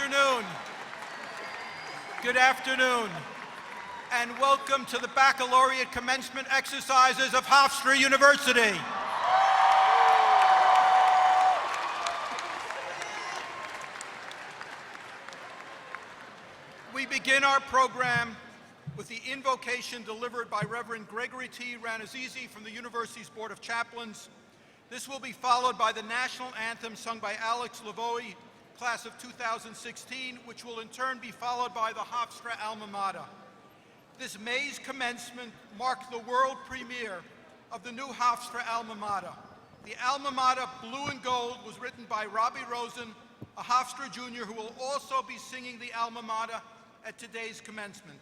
afternoon. Good afternoon, and welcome to the Baccalaureate Commencement exercises of Hofstra University. We begin our program with the invocation delivered by Reverend Gregory T. Ranazizi from the university's Board of Chaplains. This will be followed by the national anthem sung by Alex Lavoie, class of 2016, which will in turn be followed by the Hofstra Alma Mater. This May's commencement marked the world premiere of the new Hofstra Alma Mater. The Alma Mater Blue and Gold was written by Robbie Rosen, a Hofstra junior who will also be singing the Alma Mater at today's commencement.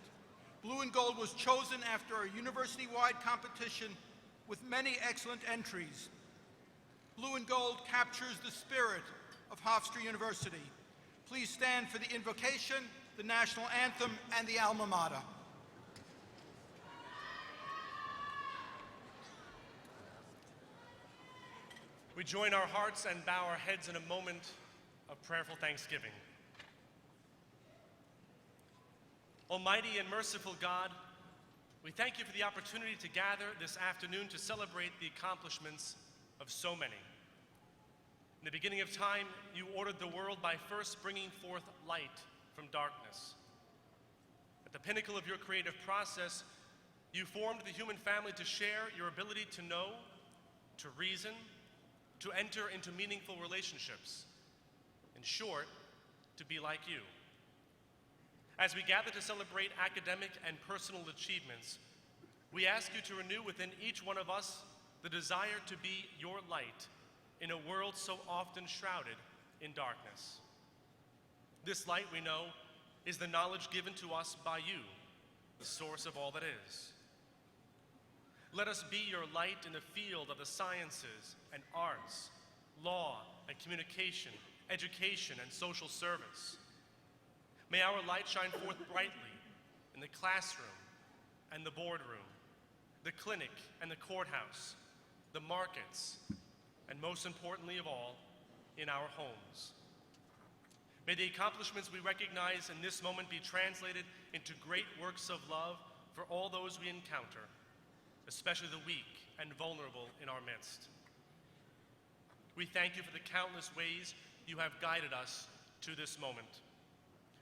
Blue and Gold was chosen after a university-wide competition with many excellent entries. Blue and Gold captures the spirit of Hofstra University. Please stand for the invocation, the national anthem, and the Alma Mater. We join our hearts and bow our heads in a moment of prayerful thanksgiving. Almighty and merciful God, we thank you for the opportunity to gather this afternoon to celebrate the accomplishments of so many. In the beginning of time, you ordered the world by first bringing forth light from darkness. At the pinnacle of your creative process, you formed the human family to share your ability to know, to reason, to enter into meaningful relationships. In short, to be like you. As we gather to celebrate academic and personal achievements, we ask you to renew within each one of us the desire to be your light in a world so often shrouded in darkness. This light, we know, is the knowledge given to us by you, the source of all that is. Let us be your light in the field of the sciences and arts, law and communication, education and social service. May our light shine forth brightly in the classroom and the boardroom, the clinic and the courthouse, the markets, and most importantly of all, in our homes. May the accomplishments we recognize in this moment be translated into great works of love for all those we encounter, especially the weak and vulnerable in our midst. We thank you for the countless ways you have guided us to this moment,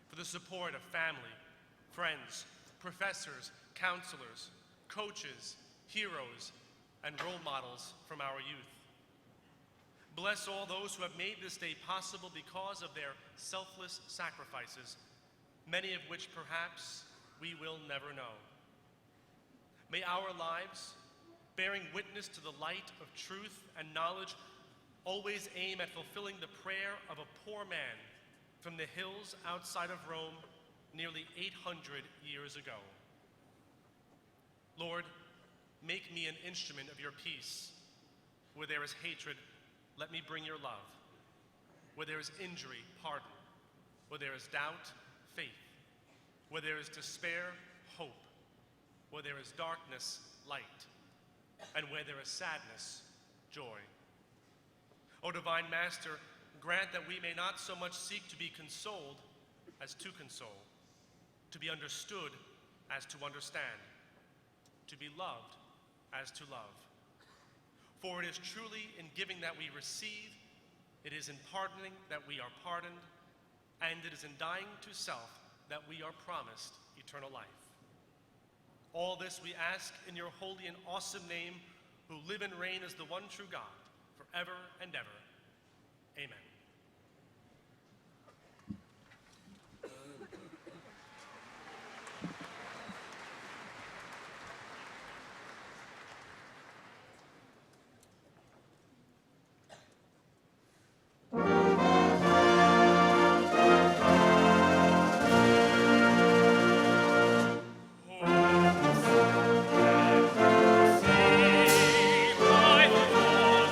for the support of family, friends, professors, counselors, coaches, heroes, and role models from our youth. Bless all those who have made this day possible because of their selfless sacrifices, many of which perhaps we will never know. May our lives, bearing witness to the light of truth and knowledge, always aim at fulfilling the prayer of a poor man from the hills outside of Rome nearly 800 years ago. Lord, make me an instrument of your peace. Where there is hatred, let me bring your love. Where there is injury, pardon. Where there is doubt, faith. Where there is despair, hope. Where there is darkness, light. And where there is sadness, joy. O divine Master, grant that we may not so much seek to be consoled as to console, to be understood as to understand, to be loved as to love. For it is truly in giving that we receive, it is in pardoning that we are pardoned, and it is in dying to self that we are promised eternal life. All this we ask in your holy and awesome name, who live and reign as the one true God, forever and ever. Amen. Oh, see my Lord,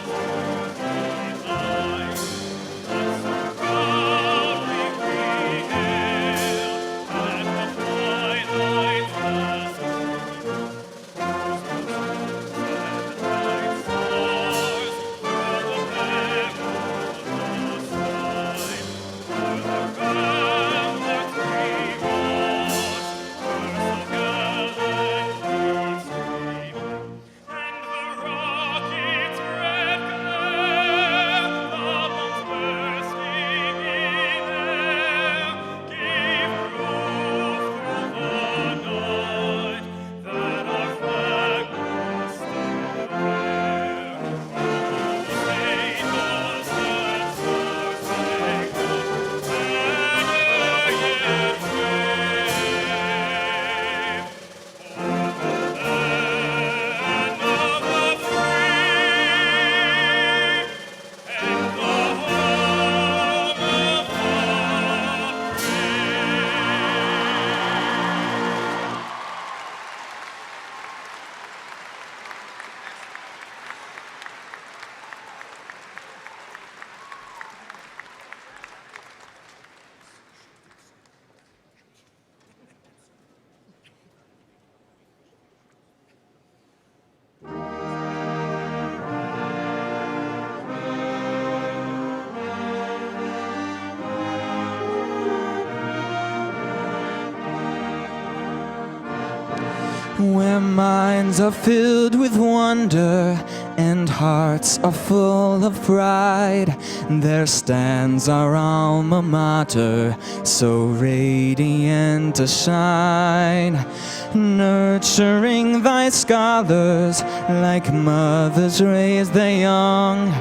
where minds are filled with wonder and hearts are full of pride. There stands our alma mater, so radiant to shine, nurturing thy scholars like mothers raise their young.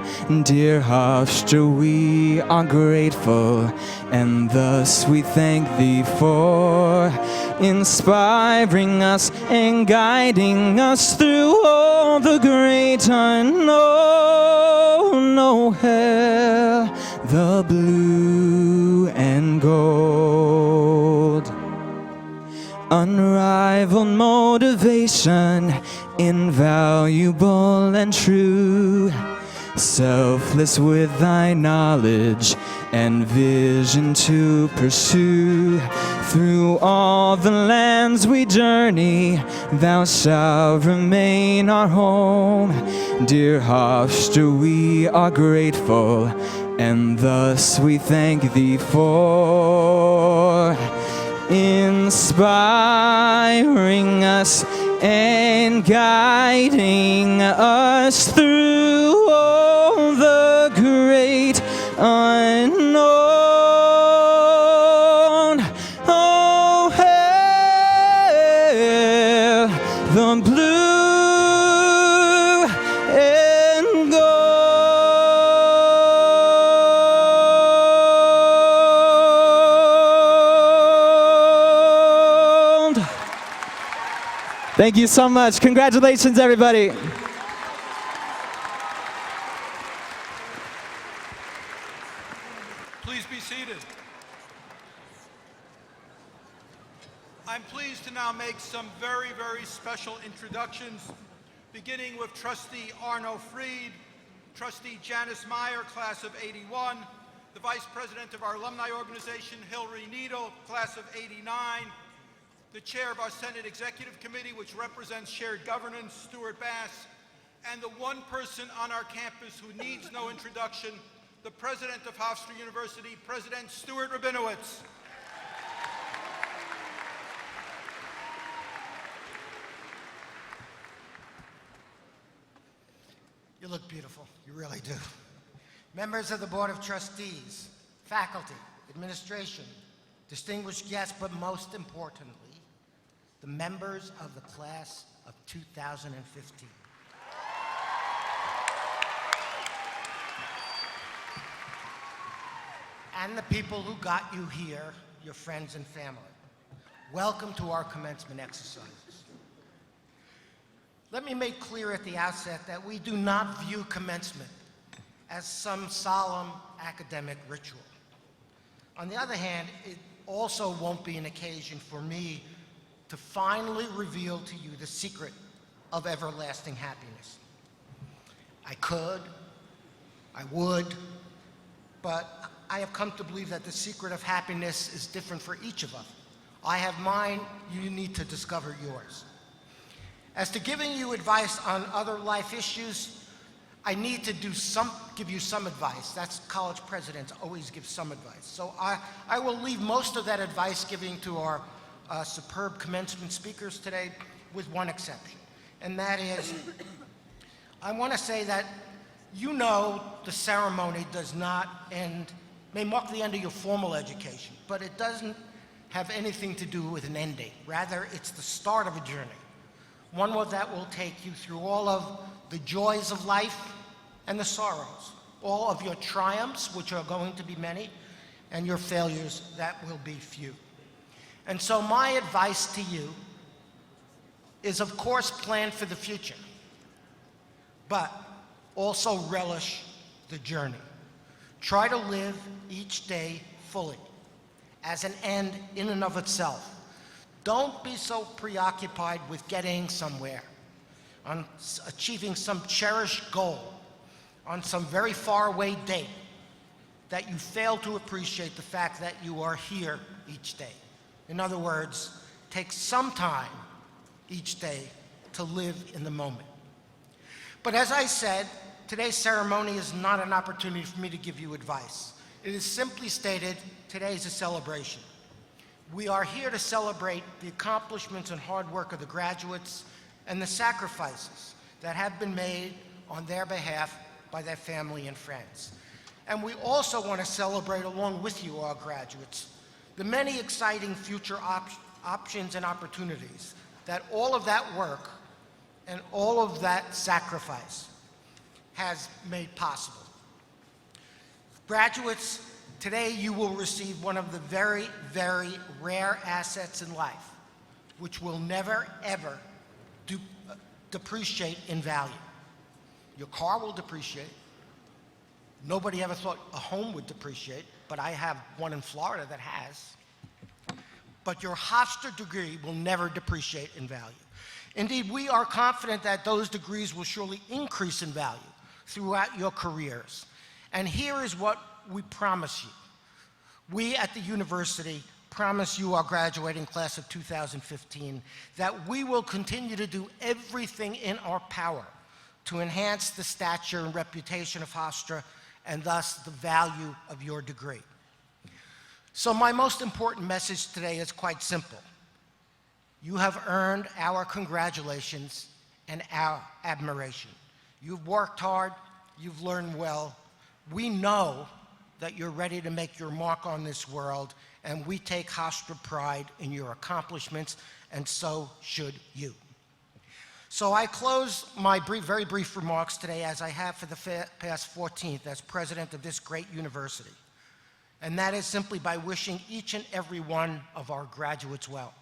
Dear Hofstra, we are grateful, and thus we thank thee for inspiring us and guiding us through all the great unknown. Oh, hail the blue and gold. Unrivaled motivation, invaluable and true, selfless with thy knowledge and vision to pursue. Through all the lands we journey, thou shalt remain our home. Dear Hofstra, we are grateful, and thus we thank thee for inspiring us and guiding us through all the great unknown. Oh, hail the blue and gold. Thank you so much. Congratulations, everybody. Please be seated. I'm pleased to now make some very, very special introductions, beginning with Trustee Arno Freed, Trustee Janice Meyer, class of '81, the Vice President of our alumni organization, Hillary Needle, class of '89, the Chair of our Senate Executive Committee, which represents shared governance, Stuart Bass, and the one person on our campus who needs no introduction, the President of Hofstra University, President Stuart Rabinowitz. You look beautiful, you really do. Members of the Board of Trustees, faculty, administration, distinguished guests, but most importantly, the members of the class of 2015. And the people who got you here, your friends and family. Welcome to our commencement exercises. Let me make clear at the outset that we do not view commencement as some solemn academic ritual. On the other hand, it also won't be an occasion for me to finally reveal to you the secret of everlasting happiness. I could, I would, but I have come to believe that the secret of happiness is different for each of us. I have mine, you need to discover yours. As to giving you advice on other life issues, I need to give you some advice. That's college presidents always give some advice. So I will leave most of that advice giving to our superb commencement speakers today, with one exception. And that is, I want to say that you know the ceremony does not end, may mark the end of your formal education, but it doesn't have anything to do with an ending. Rather, it's the start of a journey. One that will take you through all of the joys of life and the sorrows, all of your triumphs, which are going to be many, and your failures, that will be few. And so my advice to you is, of course, plan for the future, but also relish the journey. Try to live each day fully, as an end in and of itself. Don't be so preoccupied with getting somewhere, on achieving some cherished goal, on some very far away date, that you fail to appreciate the fact that you are here each day. In other words, take some time each day to live in the moment. But as I said, today's ceremony is not an opportunity for me to give you advice. It is simply stated, today is a celebration. We are here to celebrate the accomplishments and hard work of the graduates and the sacrifices that have been made on their behalf by their family and friends. And we also want to celebrate along with you, our graduates, the many exciting future options and opportunities that all of that work and all of that sacrifice has made possible. Graduates, today you will receive one of the very, very rare assets in life, which will never, ever depreciate in value. Your car will depreciate. Nobody ever thought a home would depreciate, but I have one in Florida that has. But your Hofstra degree will never depreciate in value. Indeed, we are confident that those degrees will surely increase in value throughout your careers. And here is what we promise you. We at the university promise you, our graduating class of 2015, that we will continue to do everything in our power to enhance the stature and reputation of Hofstra and thus the value of your degree. So my most important message today is quite simple. You have earned our congratulations and our admiration. You've worked hard, you've learned well. We know that you're ready to make your mark on this world, and we take Hofstra pride in your accomplishments, and so should you. So I close my very brief remarks today, as I have for the past 14th as president of this great university. And that is simply by wishing each and every one of our graduates well.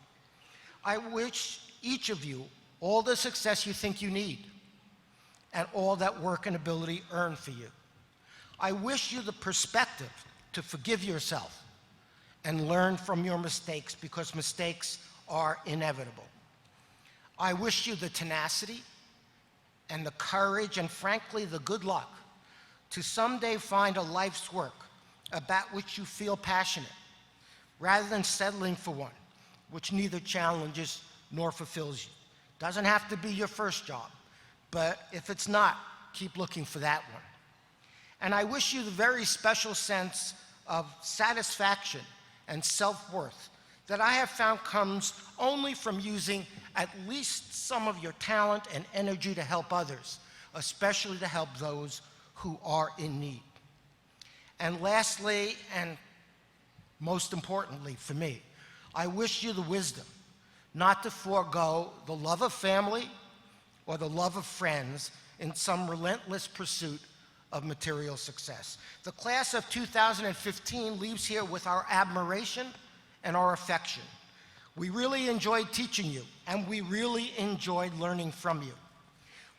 I wish each of you all the success you think you need and all that work and ability earn for you. I wish you the perspective to forgive yourself and learn from your mistakes, because mistakes are inevitable. I wish you the tenacity and the courage and, frankly, the good luck to someday find a life's work about which you feel passionate, rather than settling for one which neither challenges nor fulfills you. Doesn't have to be your first job, but if it's not, keep looking for that one. And I wish you the very special sense of satisfaction and self-worth that I have found comes only from using at least some of your talent and energy to help others, especially to help those who are in need. And lastly, and most importantly for me, I wish you the wisdom not to forego the love of family or the love of friends in some relentless pursuit of material success. The class of 2015 leaves here with our admiration and our affection. We really enjoyed teaching you, and we really enjoyed learning from you.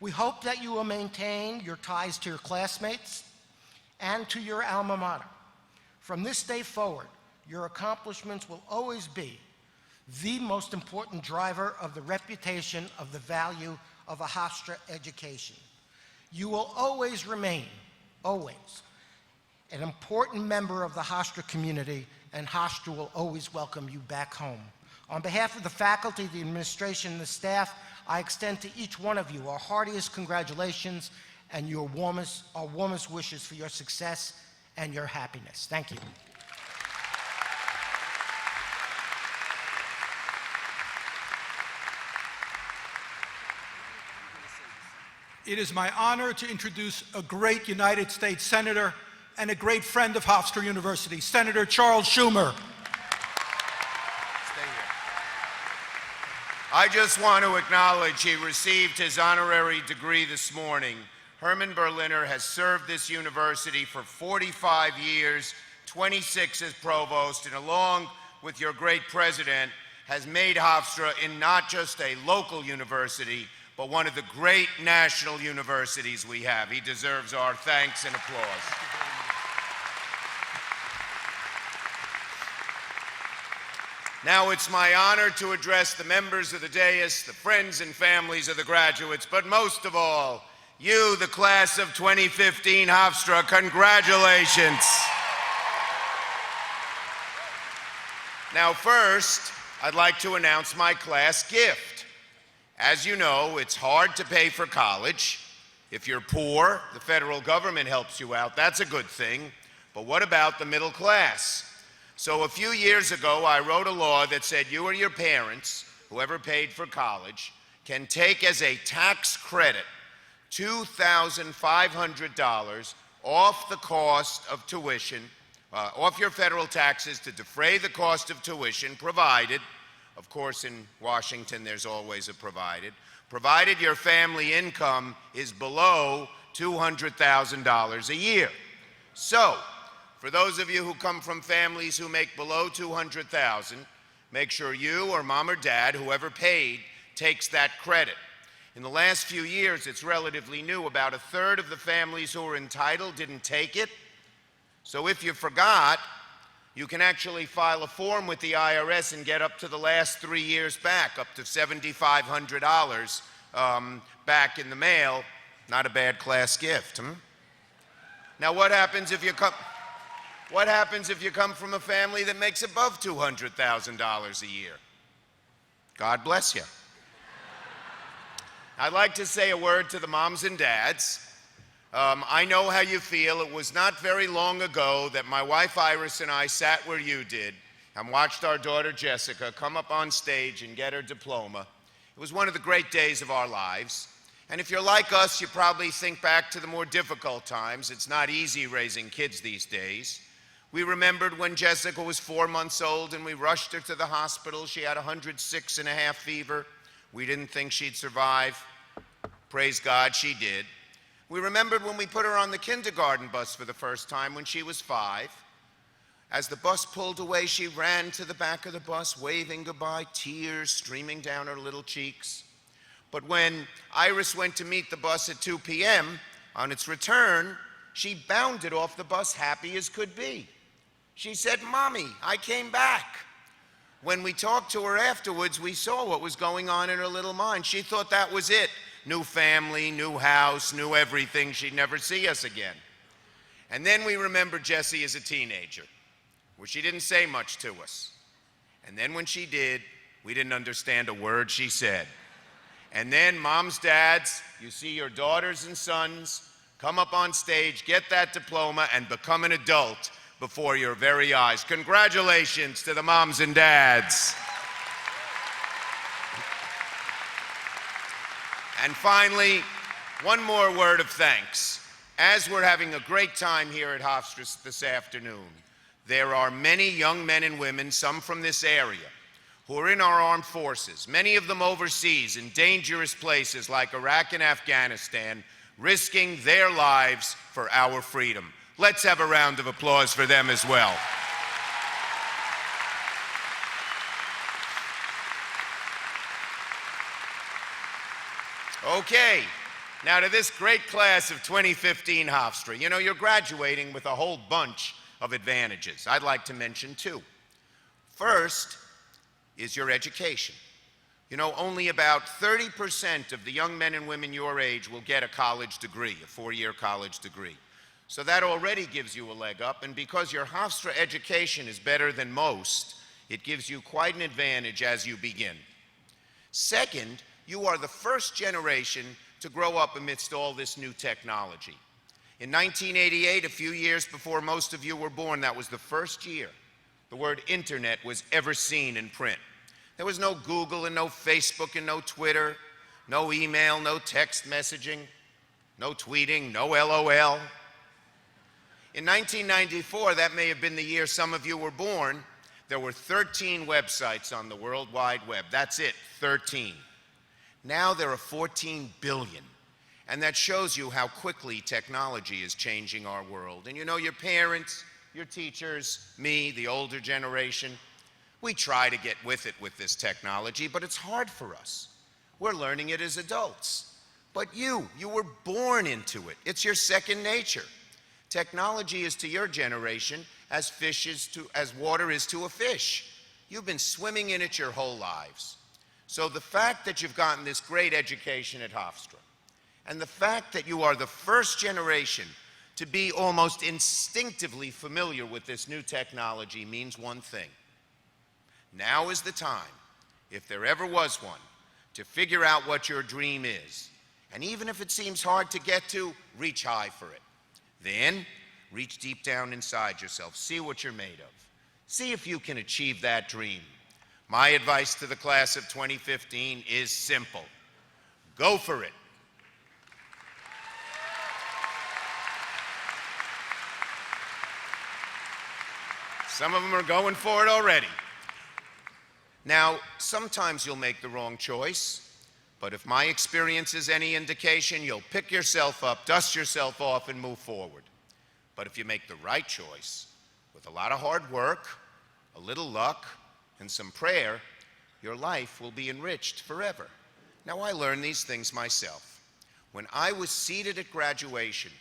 We hope that you will maintain your ties to your classmates and to your alma mater. From this day forward, your accomplishments will always be the most important driver of the reputation of the value of a Hofstra education. You will always remain, always, an important member of the Hofstra community, and Hofstra will always welcome you back home. On behalf of the faculty, the administration, and the staff, I extend to each one of you our heartiest congratulations and our warmest wishes for your success and your happiness. Thank you. It is my honor to introduce a great United States Senator and a great friend of Hofstra University, Senator Charles Schumer. Stay here. I just want to acknowledge he received his honorary degree this morning. Herman Berliner has served this university for 45 years, 26 as provost, and along with your great president, has made Hofstra in not just a local university, but one of the great national universities we have. He deserves our thanks and applause. Now it's my honor to address the members of the dais, the friends and families of the graduates, but most of all, you, the class of 2015 Hofstra, congratulations. Now first, I'd like to announce my class gift. As you know, it's hard to pay for college. If you're poor, the federal government helps you out. That's a good thing. But what about the middle class? So a few years ago, I wrote a law that said you or your parents, whoever paid for college, can take as a tax credit $2,500 off the cost of tuition, off your federal taxes to defray the cost of tuition, provided, of course in Washington there's always a provided your family income is below $200,000 a year. So, for those of you who come from families who make below $200,000, make sure you or mom or dad, whoever paid, takes that credit. In the last few years, it's relatively new. About a third of the families who are entitled didn't take it. So if you forgot, you can actually file a form with the IRS and get up to the last 3 years back, up to $7,500 back in the mail. Not a bad class gift, Now what happens if you come from a family that makes above $200,000 a year? God bless you. I'd like to say a word to the moms and dads. I know how you feel. It was not very long ago that my wife Iris and I sat where you did and watched our daughter Jessica come up on stage and get her diploma. It was one of the great days of our lives. And if you're like us, you probably think back to the more difficult times. It's not easy raising kids these days. We remembered when Jessica was 4 months old and we rushed her to the hospital. She had 106.5 fever. We didn't think she'd survive. Praise God, she did. We remembered when we put her on the kindergarten bus for the first time when she was 5. As the bus pulled away, she ran to the back of the bus, waving goodbye, tears streaming down her little cheeks. But when Iris went to meet the bus at 2 p.m., on its return, she bounded off the bus happy as could be. She said, "Mommy, I came back." When we talked to her afterwards, we saw what was going on in her little mind. She thought that was it. New family, new house, new everything. She'd never see us again. And then we remembered Jessie as a teenager, where she didn't say much to us. And then when she did, we didn't understand a word she said. And then moms, dads, you see your daughters and sons come up on stage, get that diploma, and become an adult before your very eyes. Congratulations to the moms and dads. And finally, one more word of thanks. As we're having a great time here at Hofstra this afternoon, there are many young men and women, some from this area, who are in our armed forces, many of them overseas in dangerous places like Iraq and Afghanistan, risking their lives for our freedom. Let's have a round of applause for them as well. Okay, now to this great class of 2015 Hofstra. You know, you're graduating with a whole bunch of advantages. I'd like to mention 2. First is your education. You know, only about 30% of the young men and women your age will get a college degree, a 4-year college degree. So that already gives you a leg up, and because your Hofstra education is better than most, it gives you quite an advantage as you begin. Second, you are the first generation to grow up amidst all this new technology. In 1988, a few years before most of you were born, that was the first year the word internet was ever seen in print. There was no Google and no Facebook and no Twitter, no email, no text messaging, no tweeting, no LOL. In 1994, that may have been the year some of you were born, there were 13 websites on the World Wide Web. That's it, 13. Now there are 14 billion. And that shows you how quickly technology is changing our world. And you know, your parents, your teachers, me, the older generation, we try to get with it with this technology, but it's hard for us. We're learning it as adults. But you were born into it. It's your second nature. Technology is to your generation as water is to a fish. You've been swimming in it your whole lives. So the fact that you've gotten this great education at Hofstra, and the fact that you are the first generation to be almost instinctively familiar with this new technology means one thing. Now is the time, if there ever was one, to figure out what your dream is. And even if it seems hard to get to, reach high for it. Then, reach deep down inside yourself. See what you're made of. See if you can achieve that dream. My advice to the class of 2015 is simple. Go for it. Some of them are going for it already. Now, sometimes you'll make the wrong choice, but if my experience is any indication, you'll pick yourself up, dust yourself off, and move forward. But if you make the right choice, with a lot of hard work, a little luck, and some prayer, your life will be enriched forever. Now, I learned these things myself. When I was seated at graduation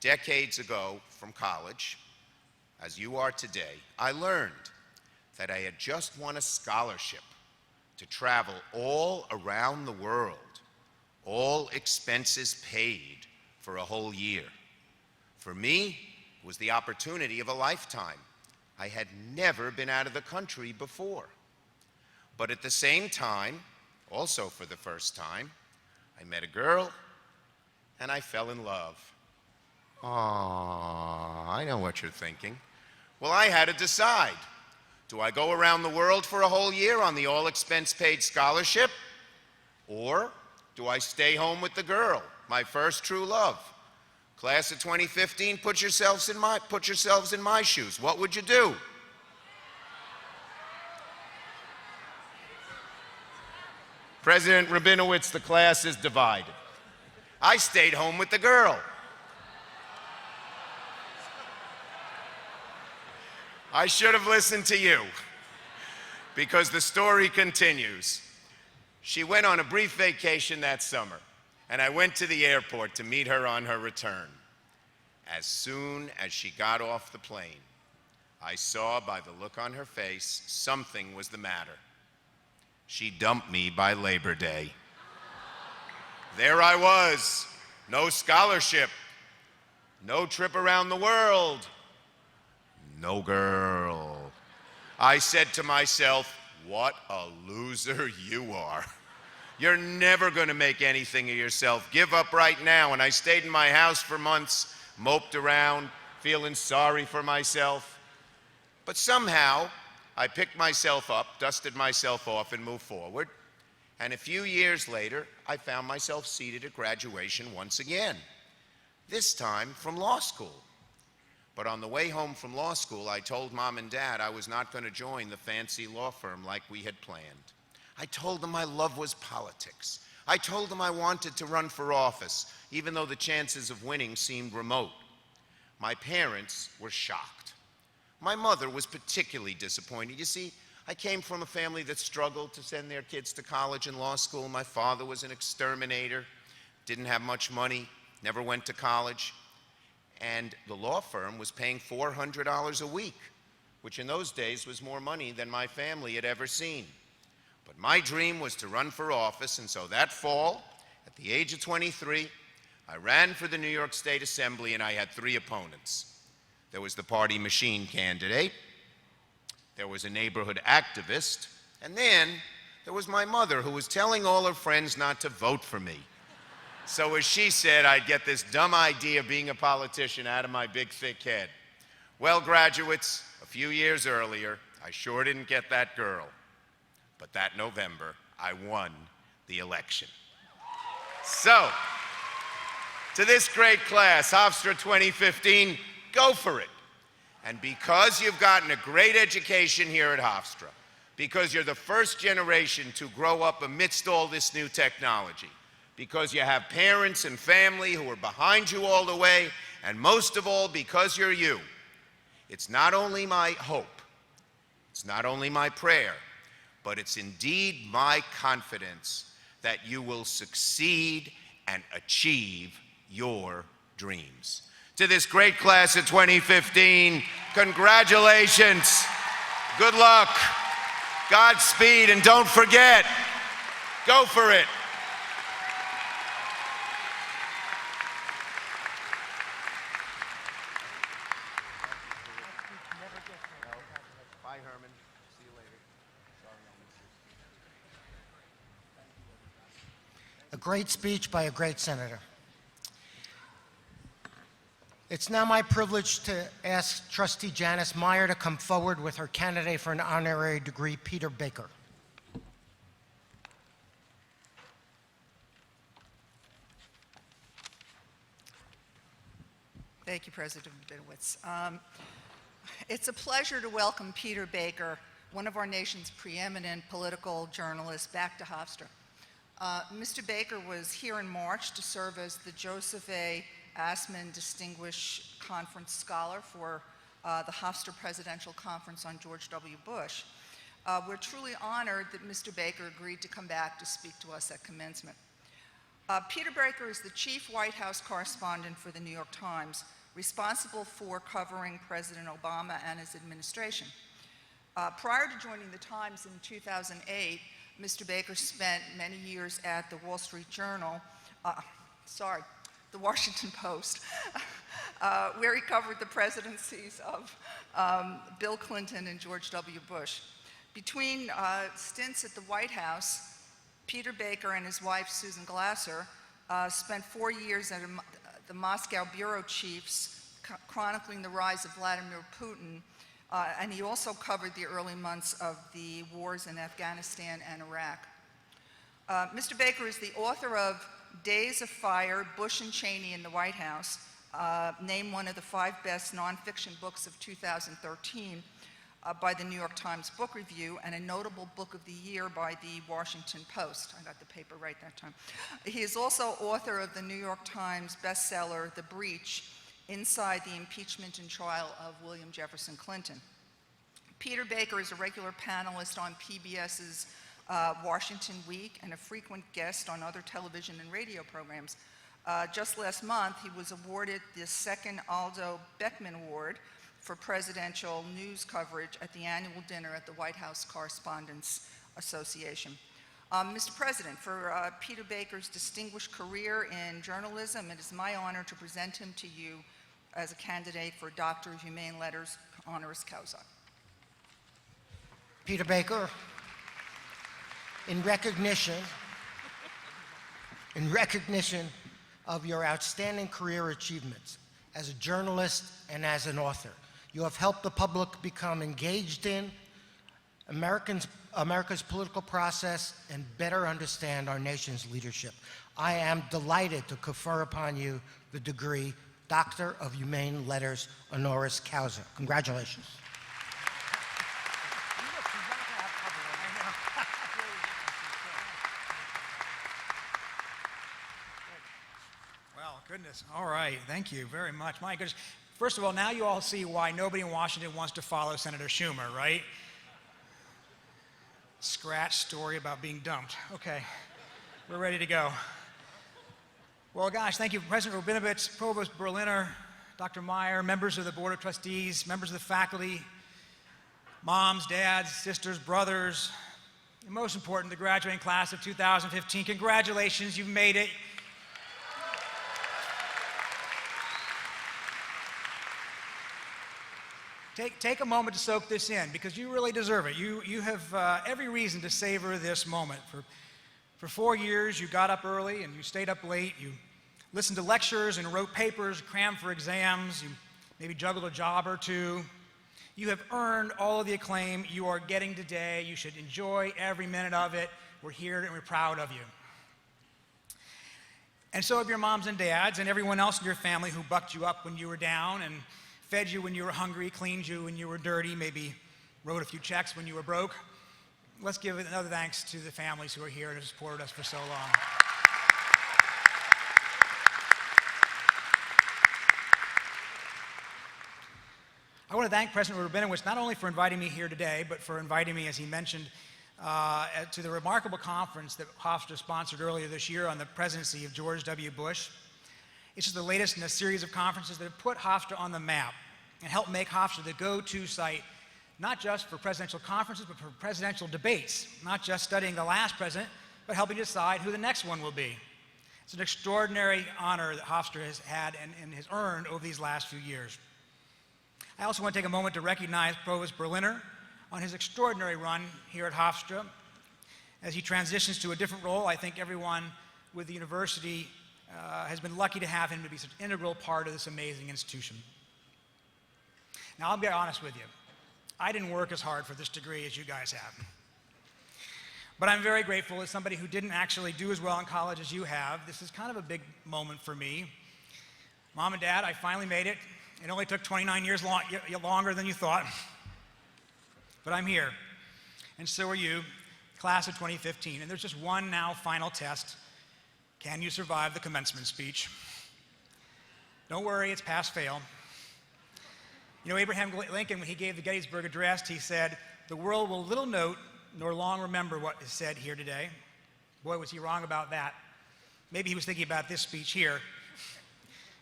decades ago from college, as you are today, I learned that I had just won a scholarship to travel all around the world, all expenses paid for a whole year. For me, it was the opportunity of a lifetime. I had never been out of the country before. But at the same time, also for the first time, I met a girl and I fell in love. Aww, I know what you're thinking. Well, I had to decide. Do I go around the world for a whole year on the all-expense-paid scholarship? Or do I stay home with the girl, my first true love? Class of 2015, put yourselves in my shoes. What would you do? President Rabinowitz, the class is divided. I stayed home with the girl. I should have listened to you, because the story continues. She went on a brief vacation that summer, and I went to the airport to meet her on her return. As soon as she got off the plane, I saw by the look on her face something was the matter. She dumped me by Labor Day. There I was, no scholarship, no trip around the world, no girl. I said to myself, what a loser you are. You're never going to make anything of yourself. Give up right now. And I stayed in my house for months, moped around, feeling sorry for myself. But somehow, I picked myself up, dusted myself off, and moved forward. And a few years later, I found myself seated at graduation once again, this time from law school. But on the way home from law school, I told Mom and Dad I was not going to join the fancy law firm like we had planned. I told them my love was politics. I told them I wanted to run for office, even though the chances of winning seemed remote. My parents were shocked. My mother was particularly disappointed. You see, I came from a family that struggled to send their kids to college and law school. My father was an exterminator, didn't have much money, never went to college. And the law firm was paying $400 a week, which in those days was more money than my family had ever seen. But my dream was to run for office, and so that fall, at the age of 23, I ran for the New York State Assembly, and I had 3 opponents. There was the party machine candidate, there was a neighborhood activist, and then there was my mother, who was telling all her friends not to vote for me. So as she said, I'd get this dumb idea of being a politician out of my big, thick head. Well, graduates, a few years earlier, I sure didn't get that girl. But that November, I won the election. So, to this great class, Hofstra 2015, go for it. And because you've gotten a great education here at Hofstra, because you're the first generation to grow up amidst all this new technology, because you have parents and family who are behind you all the way, and most of all, because you're you. It's not only my hope, it's not only my prayer, but it's indeed my confidence that you will succeed and achieve your dreams. To this great class of 2015, congratulations, good luck, Godspeed, and don't forget, go for it. Bye, Herman. See you later. A great speech by a great senator. It's now my privilege to ask Trustee Janice Meyer to come forward with her candidate for an honorary degree, Peter Baker. Thank you, President Binowitz. It's a pleasure to welcome Peter Baker, one of our nation's preeminent political journalists, back to Hofstra. Mr. Baker was here in March to serve as the Joseph A. Assman Distinguished Conference Scholar for the Hofstra Presidential Conference on George W. Bush. We're truly honored that Mr. Baker agreed to come back to speak to us at commencement. Peter Baker is the chief White House correspondent for the New York Times, responsible for covering President Obama and his administration. Prior to joining the Times in 2008, Mr. Baker spent many years at the Wall Street Journal, the Washington Post, where he covered the presidencies of Bill Clinton and George W. Bush. Between stints at the White House, Peter Baker and his wife, Susan Glasser, spent 4 years at the Moscow bureau chiefs, chronicling the rise of Vladimir Putin, and he also covered the early months of the wars in Afghanistan and Iraq. Mr. Baker is the author of Days of Fire, Bush and Cheney in the White House, named one of the 5 best nonfiction books of 2013 by the New York Times Book Review, and a notable book of the year by the Washington Post. I got the paper right that time. He is also author of the New York Times bestseller, The Breach, Inside the Impeachment and Trial of William Jefferson Clinton. Peter Baker is a regular panelist on PBS's Washington Week and a frequent guest on other television and radio programs. Just last month, he was awarded the 2nd Aldo Beckman Award for presidential news coverage at the annual dinner at the White House Correspondents Association. Mr. President, for Peter Baker's distinguished career in journalism, it is my honor to present him to you as a candidate for Doctor of Humane Letters honoris causa. Peter Baker, in recognition of your outstanding career achievements as a journalist and as an author, you have helped the public become engaged in America's political process and better understand our nation's leadership. I am delighted to confer upon you the degree Doctor of Humane Letters honoris causa. Congratulations. Well, goodness. All right. Thank you very much. My goodness. First of all, now you all see why nobody in Washington wants to follow Senator Schumer, right? Scratch story about being dumped. Okay, we're ready to go. Well, gosh, thank you, President Rabinowitz, Provost Berliner, Dr. Meyer, members of the Board of Trustees, members of the faculty, moms, dads, sisters, brothers, and most important, the graduating class of 2015. Congratulations, you've made it. Take a moment to soak this in, because you really deserve it. You have every reason to savor this moment. For 4 years, you got up early and you stayed up late. You listened to lectures and wrote papers, crammed for exams. You maybe juggled a job or two. You have earned all of the acclaim you are getting today. You should enjoy every minute of it. We're here and we're proud of you. And so have your moms and dads and everyone else in your family who bucked you up when you were down and fed you when you were hungry, cleaned you when you were dirty, maybe wrote a few checks when you were broke. Let's give another thanks to the families who are here and have supported us for so long. I want to thank President Rabinowitz not only for inviting me here today, but for inviting me, as he mentioned, to the remarkable conference that Hofstra sponsored earlier this year on the presidency of George W. Bush. It's just the latest in a series of conferences that have put Hofstra on the map and helped make Hofstra the go-to site, not just for presidential conferences, but for presidential debates, not just studying the last president, but helping decide who the next one will be. It's an extraordinary honor that Hofstra has had and has earned over these last few years. I also want to take a moment to recognize Provost Berliner on his extraordinary run here at Hofstra. As he transitions to a different role, I think everyone with the university has been lucky to have him to be such an integral part of this amazing institution. Now, I'll be honest with you. I didn't work as hard for this degree as you guys have. But I'm very grateful as somebody who didn't actually do as well in college as you have. This is kind of a big moment for me. Mom and Dad, I finally made it. It only took 29 years longer than you thought. But I'm here. And so are you, class of 2015. And there's just one now final test. Can you survive the commencement speech? Don't worry, it's pass-fail. You know, Abraham Lincoln, when he gave the Gettysburg Address, he said, "The world will little note nor long remember what is said here today." Boy, was he wrong about that. Maybe he was thinking about this speech here.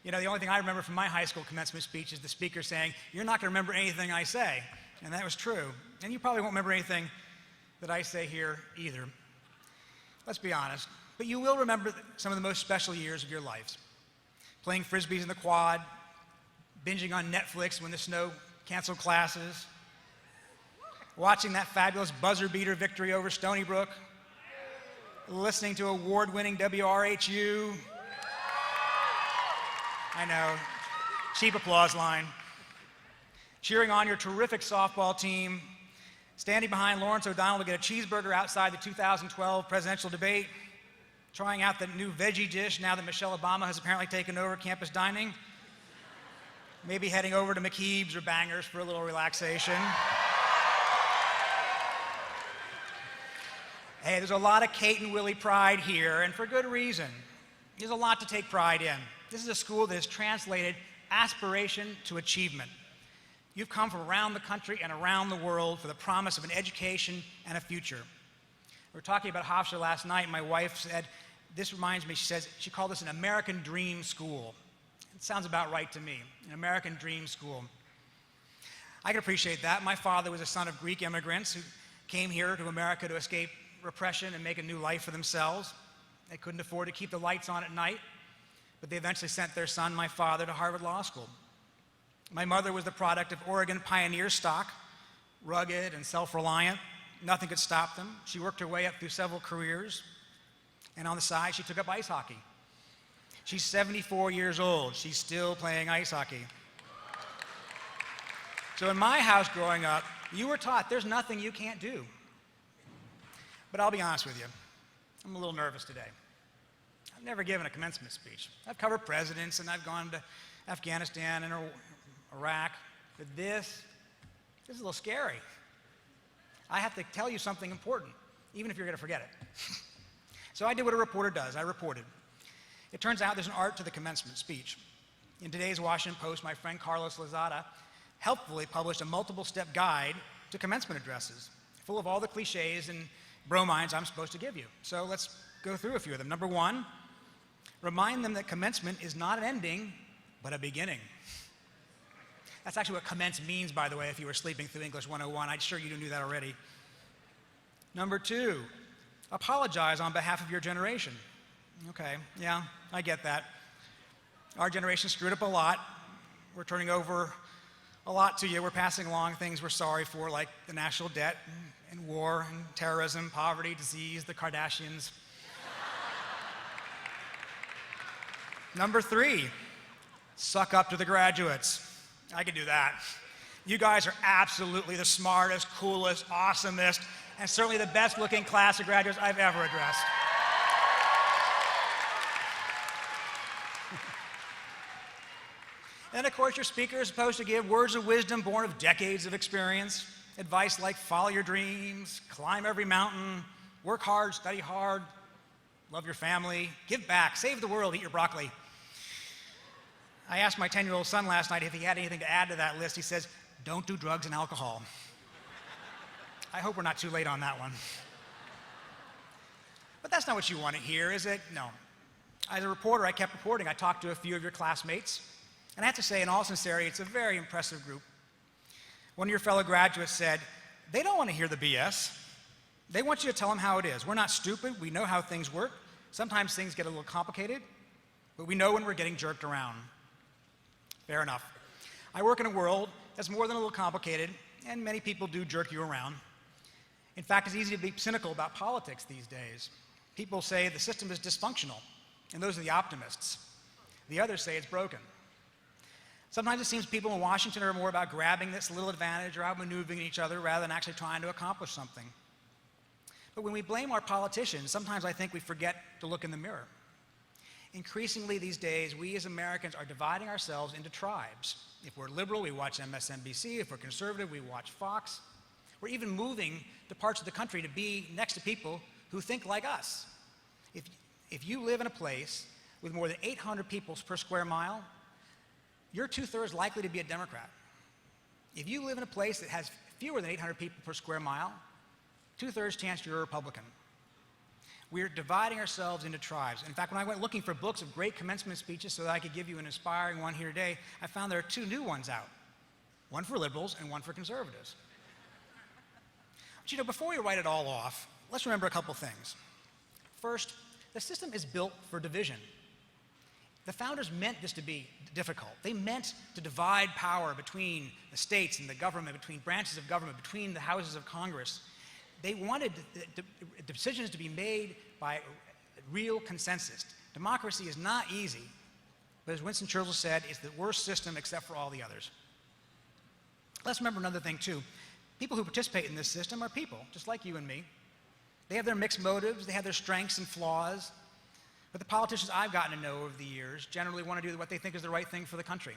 You know, the only thing I remember from my high school commencement speech is the speaker saying, "You're not going to remember anything I say." And that was true. And you probably won't remember anything that I say here either. Let's be honest. But you will remember some of the most special years of your lives. Playing frisbees in the quad, binging on Netflix when the snow canceled classes, watching that fabulous buzzer beater victory over Stony Brook, listening to award-winning WRHU. I know, cheap applause line. Cheering on your terrific softball team, standing behind Lawrence O'Donnell to get a cheeseburger outside the 2012 presidential debate, trying out the new veggie dish now that Michelle Obama has apparently taken over campus dining, maybe heading over to McKeeb's or Bangers for a little relaxation. Hey, there's a lot of Kate and Willie pride here, and for good reason. There's a lot to take pride in. This is a school that has translated aspiration to achievement. You've come from around the country and around the world for the promise of an education and a future. We were talking about Hofstra last night, and my wife said, this reminds me, she called this an American dream school. It sounds about right to me, an American dream school. I can appreciate that. My father was a son of Greek immigrants who came here to America to escape repression and make a new life for themselves. They couldn't afford to keep the lights on at night, but they eventually sent their son, my father, to Harvard Law School. My mother was the product of Oregon pioneer stock, rugged and self-reliant. Nothing could stop them. She worked her way up through several careers, and on the side, she took up ice hockey. She's 74 years old. She's still playing ice hockey. So in my house growing up, you were taught there's nothing you can't do. But I'll be honest with you, I'm a little nervous today. I've never given a commencement speech. I've covered presidents and I've gone to Afghanistan and Iraq, but this is a little scary. I have to tell you something important, even if you're going to forget it. So I did what a reporter does. I reported. It turns out there's an art to the commencement speech. In today's Washington Post, my friend Carlos Lozada helpfully published a multiple-step guide to commencement addresses, full of all the cliches and bromines I'm supposed to give you. So let's go through a few of them. Number one, remind them that commencement is not an ending, but a beginning. That's actually what commence means, by the way, if you were sleeping through English 101. I'm sure you knew that already. Number two, apologize on behalf of your generation. Okay, yeah, I get that. Our generation screwed up a lot. We're turning over a lot to you. We're passing along things we're sorry for, like the national debt and war and terrorism, poverty, disease, the Kardashians. Number three, suck up to the graduates. I can do that. You guys are absolutely the smartest, coolest, awesomest, and certainly the best looking class of graduates I've ever addressed. And of course, your speaker is supposed to give words of wisdom born of decades of experience. Advice like follow your dreams, climb every mountain, work hard, study hard, love your family, give back, save the world, eat your broccoli. I asked my 10-year-old son last night if he had anything to add to that list. He says, don't do drugs and alcohol. I hope we're not too late on that one. But that's not what you want to hear, is it? No. As a reporter, I kept reporting. I talked to a few of your classmates. And I have to say, in all sincerity, it's a very impressive group. One of your fellow graduates said, they don't want to hear the BS. They want you to tell them how it is. We're not stupid. We know how things work. Sometimes things get a little complicated, but we know when we're getting jerked around. Fair enough. I work in a world that's more than a little complicated, and many people do jerk you around. In fact, it's easy to be cynical about politics these days. People say the system is dysfunctional. and those are the optimists. The others say it's broken. Sometimes it seems people in Washington are more about grabbing this little advantage or outmaneuvering each other rather than actually trying to accomplish something. But when we blame our politicians, sometimes I think we forget to look in the mirror. Increasingly these days, we as Americans are dividing ourselves into tribes. If we're liberal, we watch MSNBC. If we're conservative, we watch Fox. We're even moving to parts of the country to be next to people who think like us. If you live in a place with more than 800 people per square mile, you're 2/3 likely to be a Democrat. If you live in a place that has fewer than 800 people per square mile, 2/3 chance you're a Republican. We're dividing ourselves into tribes. In fact, when I went looking for books of great commencement speeches so that I could give you an inspiring one here today, I found there are 2 new ones out, one for liberals and one for conservatives. But before we write it all off, let's remember a couple things. First, the system is built for division. The founders meant this to be difficult. They meant to divide power between the states and the government, between branches of government, between the houses of Congress. They wanted the decisions to be made by real consensus. Democracy is not easy, but as Winston Churchill said, it's the worst system except for all the others. Let's remember another thing too. People who participate in this system are people, just like you and me. They have their mixed motives, they have their strengths and flaws, but the politicians I've gotten to know over the years generally want to do what they think is the right thing for the country.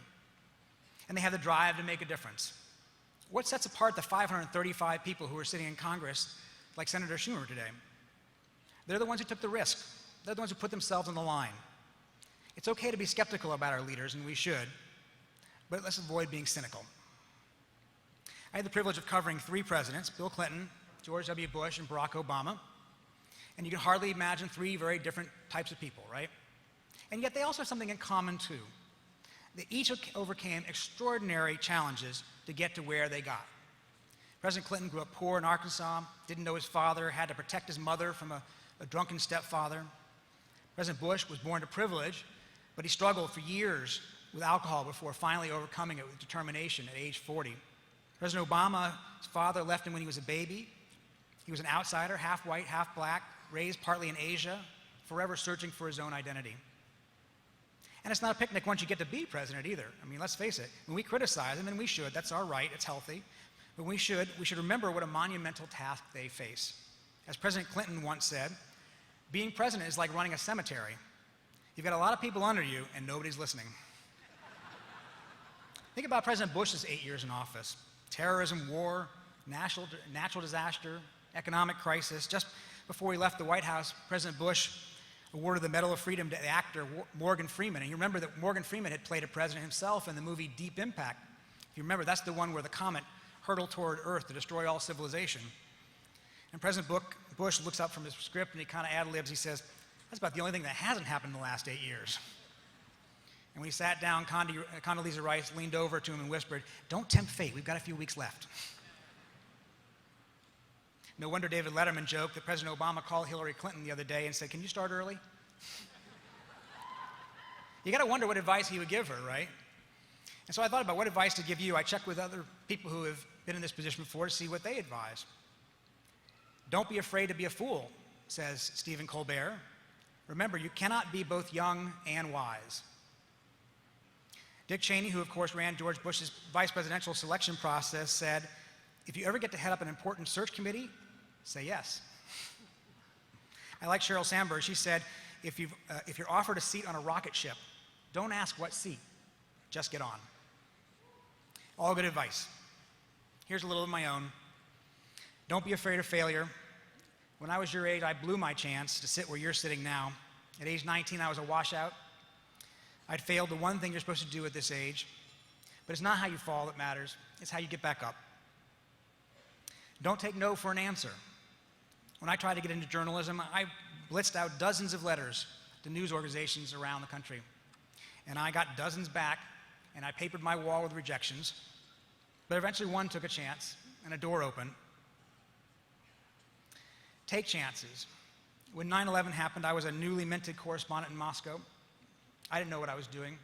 And they have the drive to make a difference. What sets apart the 535 people who are sitting in Congress, like Senator Schumer today? They're the ones who took the risk. They're the ones who put themselves on the line. It's okay to be skeptical about our leaders, and we should, but let's avoid being cynical. I had the privilege of covering 3 presidents, Bill Clinton, George W. Bush, and Barack Obama, and you can hardly imagine 3 very different types of people, right? And yet they also have something in common too. They each overcame extraordinary challenges to get to where they got. President Clinton grew up poor in Arkansas, didn't know his father, had to protect his mother from a drunken stepfather. President Bush was born to privilege, but he struggled for years with alcohol before finally overcoming it with determination at age 40. President Obama's father left him when he was a baby. He was an outsider, half white, half black, raised partly in Asia, forever searching for his own identity. And it's not a picnic once you get to be president either. I mean, let's face it, when we criticize him, and we should, that's our right, it's healthy, but we should remember what a monumental task they face. As President Clinton once said, being president is like running a cemetery. You've got a lot of people under you, and nobody's listening. Think about President Bush's 8 years in office. Terrorism, war, natural disaster, economic crisis. Just before he left the White House, President Bush awarded the Medal of Freedom to the actor Morgan Freeman. And you remember that Morgan Freeman had played a president himself in the movie Deep Impact. If you remember, that's the one where the comet hurtled toward Earth to destroy all civilization. And President Bush looks up from his script and he kind of ad-libs. He says, that's about the only thing that hasn't happened in the last 8 years. And when he sat down, Condoleezza Rice leaned over to him and whispered, don't tempt fate, we've got a few weeks left. No wonder David Letterman joked that President Obama called Hillary Clinton the other day and said, can you start early? You got to wonder what advice he would give her, right? And so I thought about what advice to give you. I checked with other people who have been in this position before to see what they advise. Don't be afraid to be a fool, says Stephen Colbert. Remember, you cannot be both young and wise. Dick Cheney, who of course ran George Bush's vice presidential selection process, said, if you ever get to head up an important search committee, say yes. I like Sheryl Sandberg. She said, if you're offered a seat on a rocket ship, don't ask what seat, just get on. All good advice. Here's a little of my own. Don't be afraid of failure. When I was your age, I blew my chance to sit where you're sitting now. At age 19, I was a washout. I'd failed the one thing you're supposed to do at this age. But it's not how you fall that matters. It's how you get back up. Don't take no for an answer. When I tried to get into journalism, I blitzed out dozens of letters to news organizations around the country. And I got dozens back, and I papered my wall with rejections. But eventually one took a chance, and a door opened. Take chances. When 9/11 happened, I was a newly minted correspondent in Moscow. I didn't know what I was doing.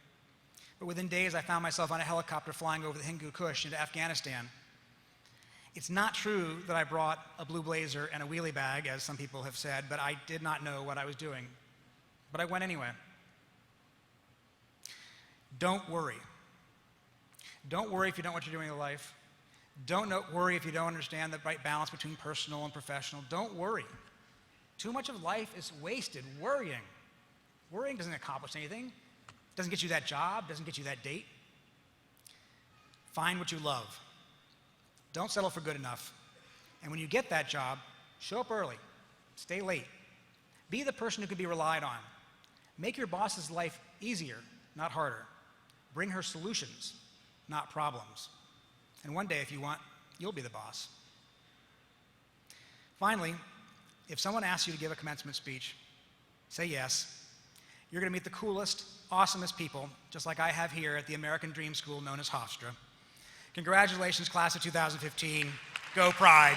But within days, I found myself on a helicopter flying over the Hindu Kush into Afghanistan. It's not true that I brought a blue blazer and a wheelie bag, as some people have said, but I did not know what I was doing. but I went anyway. Don't worry. Don't worry if you don't know what you're doing in life. Don't worry if you don't understand the right balance between personal and professional. Don't worry. Too much of life is wasted worrying. Worrying doesn't accomplish anything. Doesn't get you that job, doesn't get you that date. Find what you love. Don't settle for good enough. And when you get that job, show up early. Stay late. Be the person who can be relied on. Make your boss's life easier, not harder. Bring her solutions, not problems. And one day, if you want, you'll be the boss. Finally, if someone asks you to give a commencement speech, say yes. You're going to meet the coolest, awesomest people, just like I have here at the American Dream School known as Hofstra. Congratulations, class of 2015. Go Pride.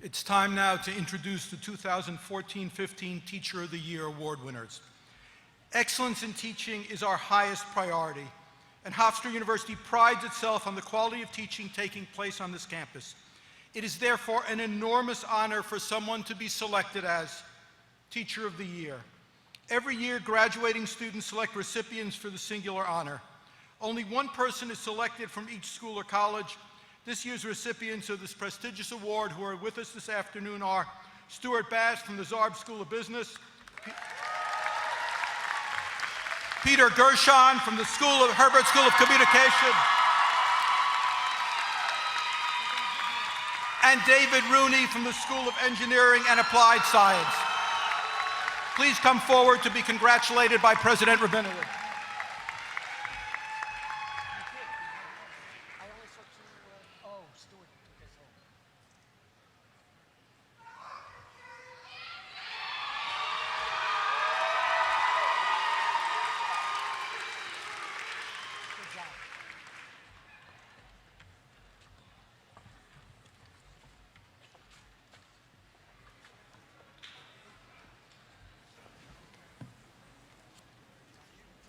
It's time now to introduce the 2014-15 Teacher of the Year Award winners. Excellence in teaching is our highest priority, and Hofstra University prides itself on the quality of teaching taking place on this campus. It is therefore an enormous honor for someone to be selected as Teacher of the Year. Every year, graduating students select recipients for the singular honor. Only one person is selected from each school or college. This year's recipients of this prestigious award who are with us this afternoon are Stuart Bass from the Zarb School of Business, Peter Gershon from the Herbert School of Communication, and David Rooney from the School of Engineering and Applied Science. Please come forward to be congratulated by President Rabinowitz.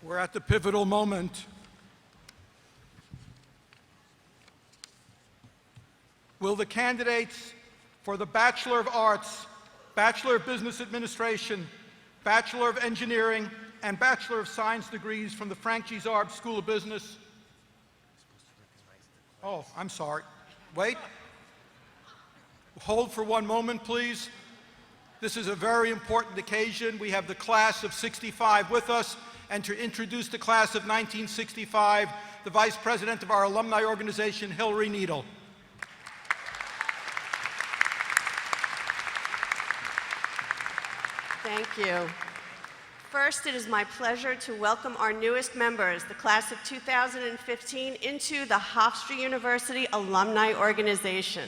We're at the pivotal moment. Will the candidates for the Bachelor of Arts, Bachelor of Business Administration, Bachelor of Engineering, and Bachelor of Science degrees from the Frank G. Zarb School of Business? Oh, I'm sorry. Wait. Hold for one moment, please. This is a very important occasion. We have the class of 65 with us. And to introduce the class of 1965, the Vice President of our alumni organization, Hillary Needle. Thank you. First, it is my pleasure to welcome our newest members, the class of 2015, into the Hofstra University Alumni Organization.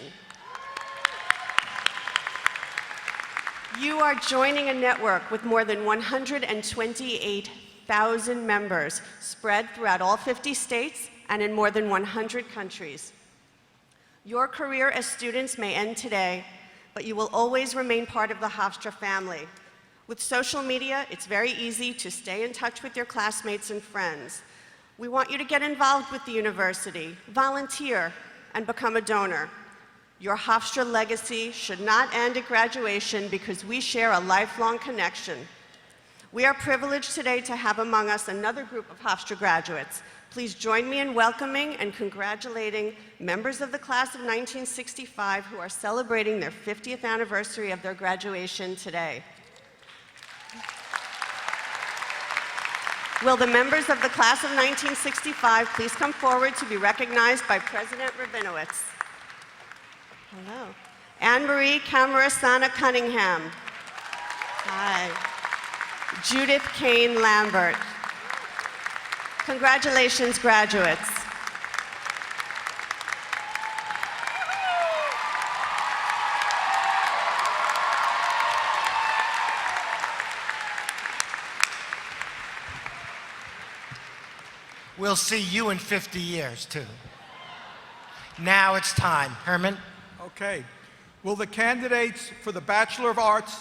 You are joining a network with more than 128,000 members spread throughout all 50 states and in more than 100 countries. Your career as students may end today, but you will always remain part of the Hofstra family. With social media, it's very easy to stay in touch with your classmates and friends. We want you to get involved with the university, volunteer, and become a donor. Your Hofstra legacy should not end at graduation because we share a lifelong connection. We are privileged today to have among us another group of Hofstra graduates. Please join me in welcoming and congratulating members of the class of 1965 who are celebrating their 50th anniversary of their graduation today. Will the members of the class of 1965 please come forward to be recognized by President Rabinowitz? Hello. Anne-Marie Camarasana Cunningham. Hi. Judith Kane Lambert. Congratulations, graduates. We'll see you in 50 years, too. Now it's time. Herman? Okay. Will the candidates for the Bachelor of Arts,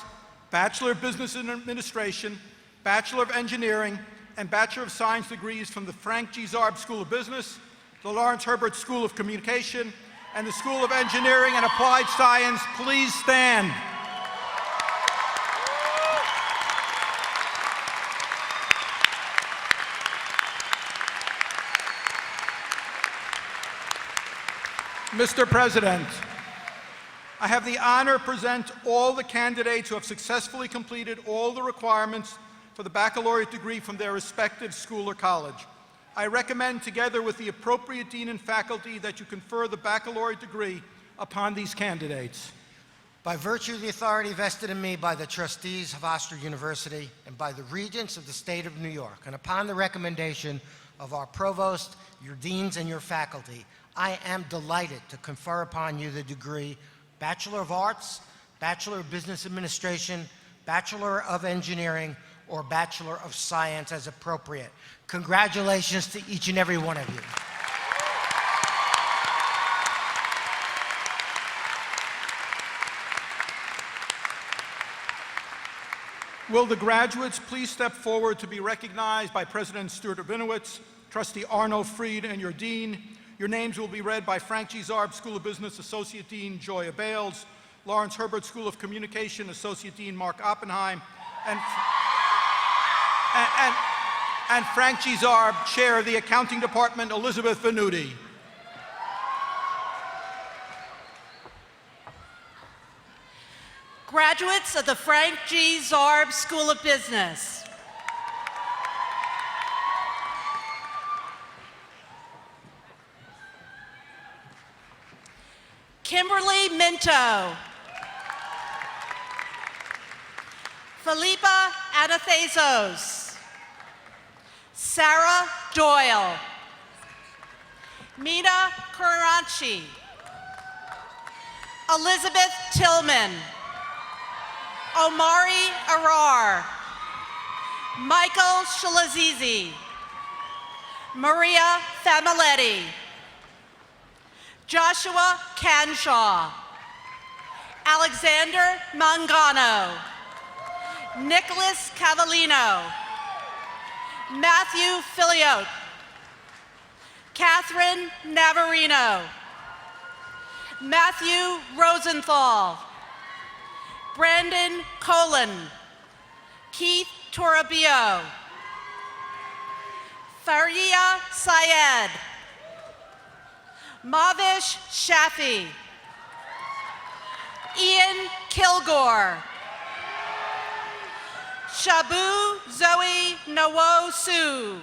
Bachelor of Business Administration, Bachelor of Engineering, and Bachelor of Science degrees from the Frank G. Zarb School of Business, the Lawrence Herbert School of Communication, and the School of Engineering and Applied Science. Please stand. Mr. President, I have the honor to present all the candidates who have successfully completed all the requirements for the baccalaureate degree from their respective school or college. I recommend, together with the appropriate dean and faculty, that you confer the baccalaureate degree upon these candidates. By virtue of the authority vested in me by the trustees of Hofstra University and by the regents of the state of New York, and upon the recommendation of our provost, your deans, and your faculty, I am delighted to confer upon you the degree Bachelor of Arts, Bachelor of Business Administration, Bachelor of Engineering, or Bachelor of Science as appropriate. Congratulations to each and every one of you. Will the graduates please step forward to be recognized by President Stuart Rabinowitz, Trustee Arno Fried, and your dean. Your names will be read by Frank G. Zarb School of Business Associate Dean Joya Bales, Lawrence Herbert School of Communication Associate Dean Mark Oppenheim, and Frank G. Zarb, Chair of the Accounting Department, Elizabeth Venuti. Graduates of the Frank G. Zarb School of Business. Kimberly Minto. Felipa Anathazos. Sarah Doyle. Mina Kuranchi. Elizabeth Tillman. Omari Arar. Michael Shalazizi. Maria Familetti. Joshua Canshaw. Alexander Mangano. Nicholas Cavallino. Matthew Filiote. Catherine Navarino. Matthew Rosenthal. Brandon Colin. Keith Torabio. Faria Syed. Mavish Shafi. Ian Kilgore. Shabu Zoe Nowo-Su.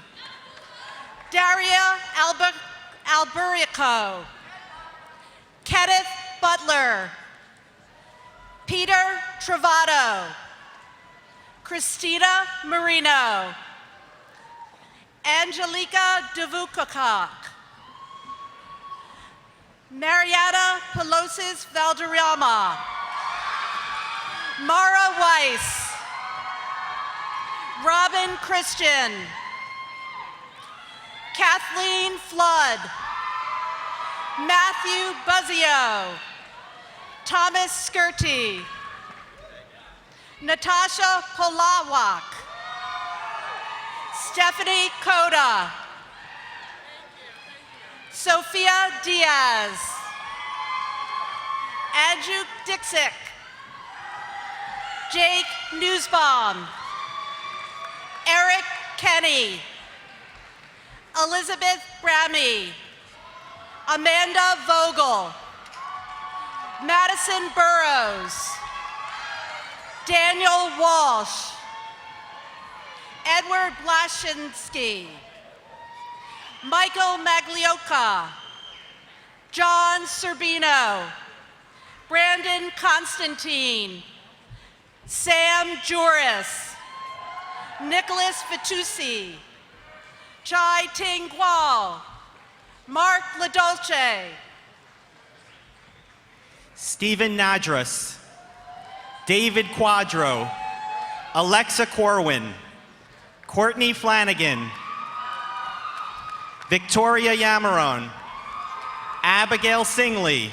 Daria Alburico. Kenneth Butler. Peter Travato. Christina Marino. Angelica Devukakak. Mariana Pelosis Valderrama. Mara Weiss. Robin Christian. Kathleen Flood. Matthew Buzzio. Thomas Skirty. Natasha Polawak. Stephanie Koda. Sophia Diaz. Andrew Dixik. Jake Newsbaum. Eric Kenny. Elizabeth Brammy. Amanda Vogel. Madison Burrows. Daniel Walsh. Edward Blashinsky. Michael Maglioka. John Serbino. Brandon Constantine. Sam Juris. Nicholas Fitusi. Chai Ting Guo. Mark LaDolce. Stephen Nadras. David Quadro. Alexa Corwin. Courtney Flanagan. Victoria Yamaron. Abigail Singley.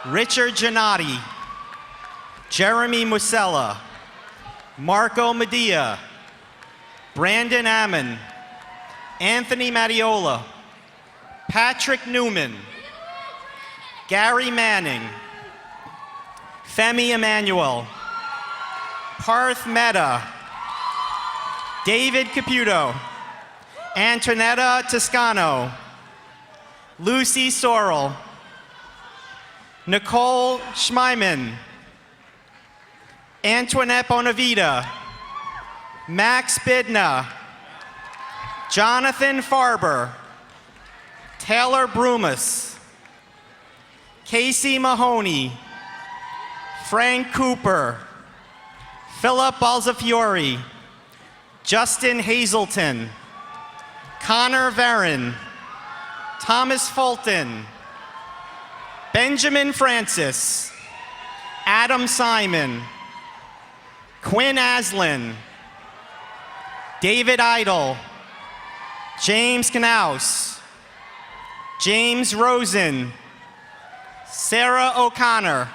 Richard Giannotti. Jeremy Musella. Marco Medea, Brandon Ammon, Anthony Mattiola, Patrick Newman, Gary Manning, Femi Emanuel, Parth Mehta, David Caputo, Antonetta Toscano, Lucy Sorrell, Nicole Schmeiman, Antoinette Bonavita, Max Bidna, Jonathan Farber, Taylor Brumus, Casey Mahoney, Frank Cooper, Philip Balzafiore, Justin Hazelton, Connor Varon, Thomas Fulton, Benjamin Francis, Adam Simon, Quinn Aslin, David Idle, James Knaus, James Rosen, Sarah O'Connor,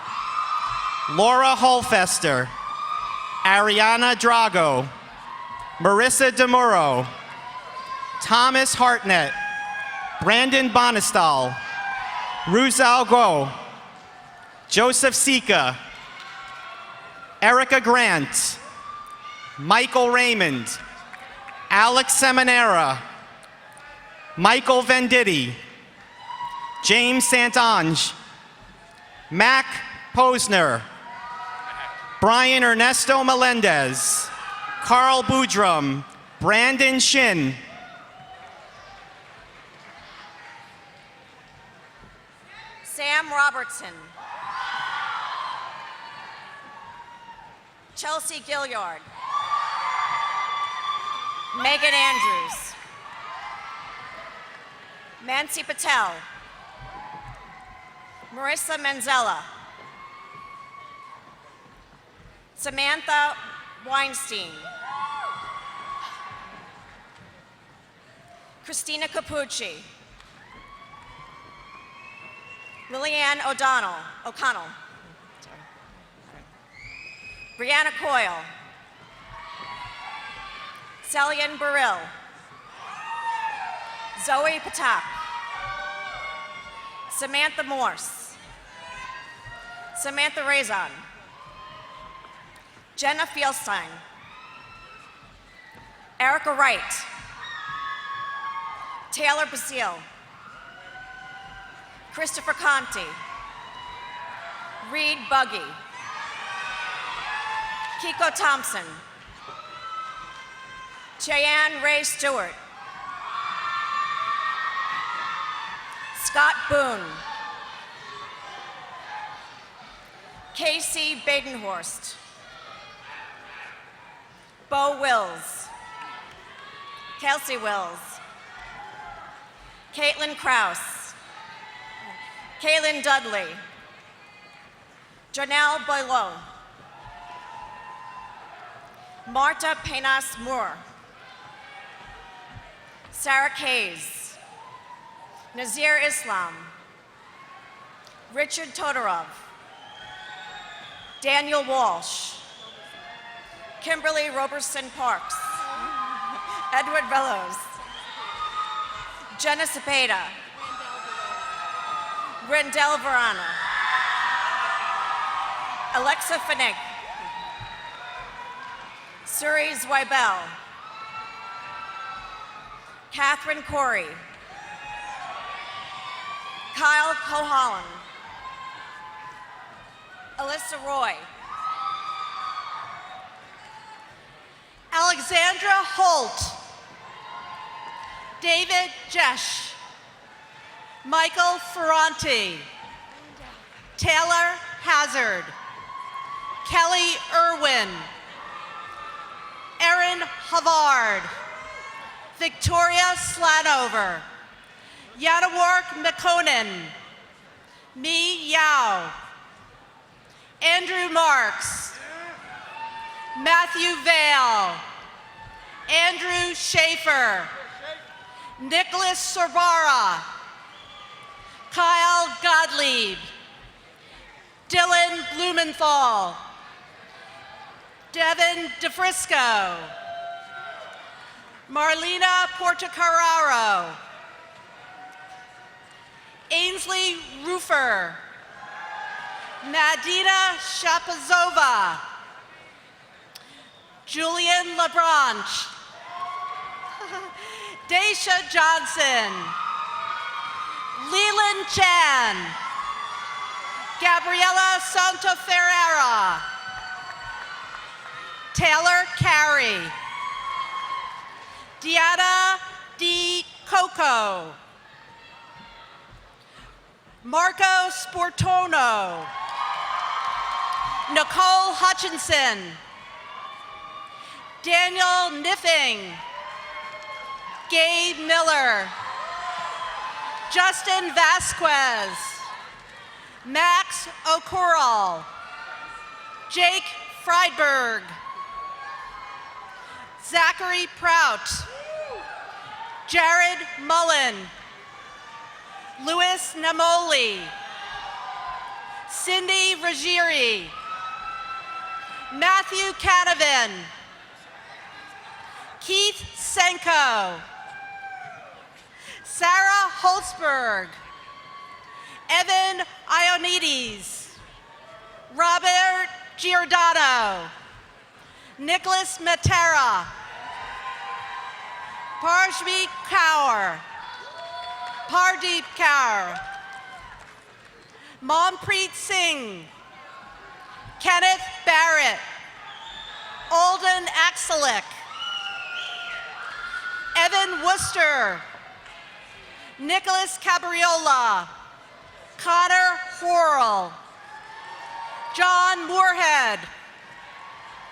Laura Holfester, Ariana Drago, Marissa DeMuro, Thomas Hartnett, Brandon Bonistal, Ruzal Go, Joseph Sika, Erica Grant, Michael Raymond, Alex Seminara, Michael Venditti, James Santange, Mac Posner, Brian Ernesto Melendez, Carl Boudrum, Brandon Shin, Sam Robertson, Chelsea Gilliard, Megan Andrews, Mansi Patel, Marissa Manzella, Samantha Weinstein, Christina Capucci, Lillian O'Connell, Brianna Coyle, Celian Burrill, Zoe Patak, Samantha Morse, Samantha Razon, Jenna Fielstein, Erica Wright, Taylor Basile, Christopher Conti, Reed Buggy, Kiko Thompson, Cheyenne Ray Stewart, Scott Boone, Casey Badenhorst, Bo Wills, Kelsey Wills, Caitlin Kraus, Kaylin Dudley, Janelle Boileau, Marta Penas Moore, Sarah Kays, Nazir Islam, Richard Todorov, Daniel Walsh, Kimberly Roberson Parks, Edward Bellows, Jenna Cepeda, Rendell Verana, Alexa Finnick, Suri Zweibel, Catherine Corey, Kyle Coholland, Alyssa Roy, Alexandra Holt, David Jesh, Michael Ferranti, Taylor Hazard, Kelly Irwin, Erin Havard, Victoria Slanover, Yanawork McConan, Mi Yao, Andrew Marks, Matthew Vale, Andrew Schaefer, Nicholas Sorbara, Kyle Gottlieb, Dylan Blumenthal, Devin DeFrisco. Marlena Portocarraro. Ainsley Roofer. Madina Shapazova. Julian LaBranche. Daisha Johnson. Leland Chan. Gabriela Santaferrara. Taylor Carey. Diana D. Coco. Marco Sportono. Nicole Hutchinson. Daniel Niffing. Gabe Miller. Justin Vasquez. Max O'Corral. Jake Friedberg. Zachary Prout. Jared Mullen. Louis Namoli. Cindy Ruggieri. Matthew Canavan. Keith Senko. Sarah Holzberg. Evan Ionides. Robert Giordano. Nicholas Matera. Parshvi Kaur. Pardeep Kaur. Monpreet Singh. Kenneth Barrett. Alden Axelick. Evan Worcester. Nicholas Cabriola. Connor Horrell. John Moorhead.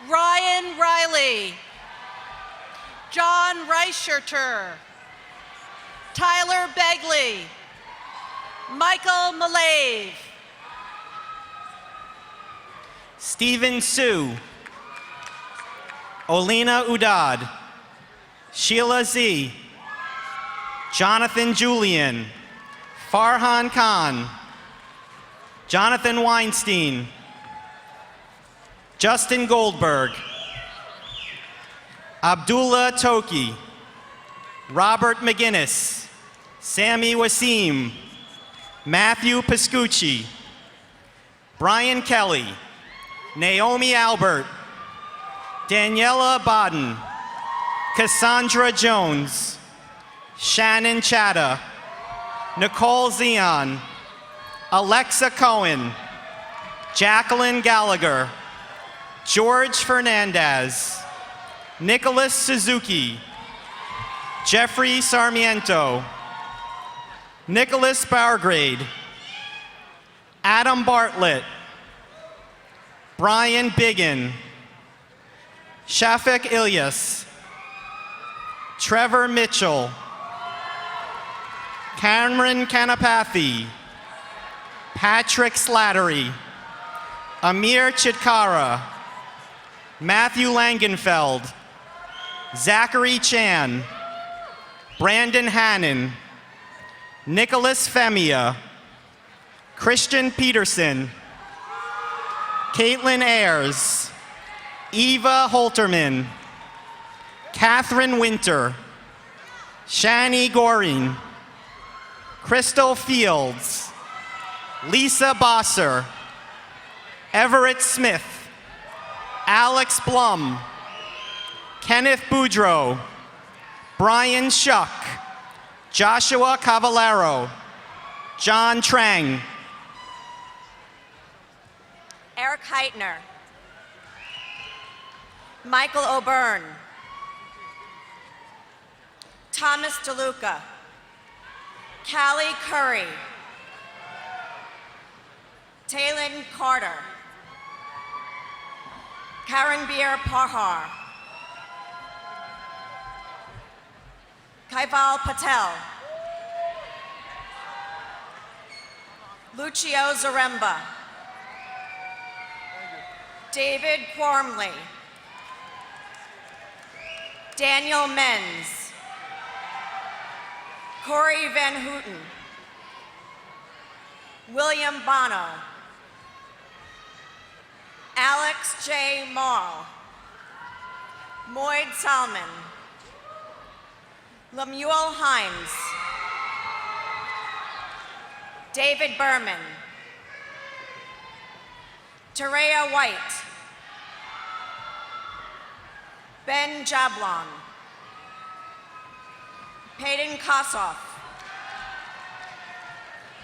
Ryan Riley. John Reicherter. Tyler Begley. Michael Malave. Stephen Sue. Olena Udad. Sheila Z. Jonathan Julian. Farhan Khan. Jonathan Weinstein. Justin Goldberg. Abdullah Toki. Robert McGinnis. Sammy Wasim. Matthew Pascucci. Brian Kelly. Naomi Albert. Daniela Baden. Cassandra Jones. Shannon Chatta. Nicole Zion. Alexa Cohen. Jacqueline Gallagher. George Fernandez. Nicholas Suzuki. Jeffrey Sarmiento. Nicholas Bargrade. Adam Bartlett. Brian Biggin. Shafik Ilyas. Trevor Mitchell. Cameron Kanapathy. Patrick Slattery. Amir Chitkara. Matthew Langenfeld. Zachary Chan. Brandon Hannon. Nicholas Femia. Christian Peterson. Caitlin Ayers. Eva Holterman. Catherine Winter. Shani Goring. Crystal Fields. Lisa Bosser. Everett Smith. Alex Blum. Kenneth Boudreau. Brian Shuck. Joshua Cavallaro. John Trang. Eric Heitner. Michael O'Byrne. Thomas DeLuca. Callie Curry. Taylin Carter. Karen Beer Parhar. Kaival Patel. Lucio Zaremba. David Quarmley. Daniel Menz. Corey Van Houten. William Bono. Alex J. Marl. Moyd Salmon, Lemuel Himes, David Berman, Terea White, Ben Jablon, Peyton Kossoff,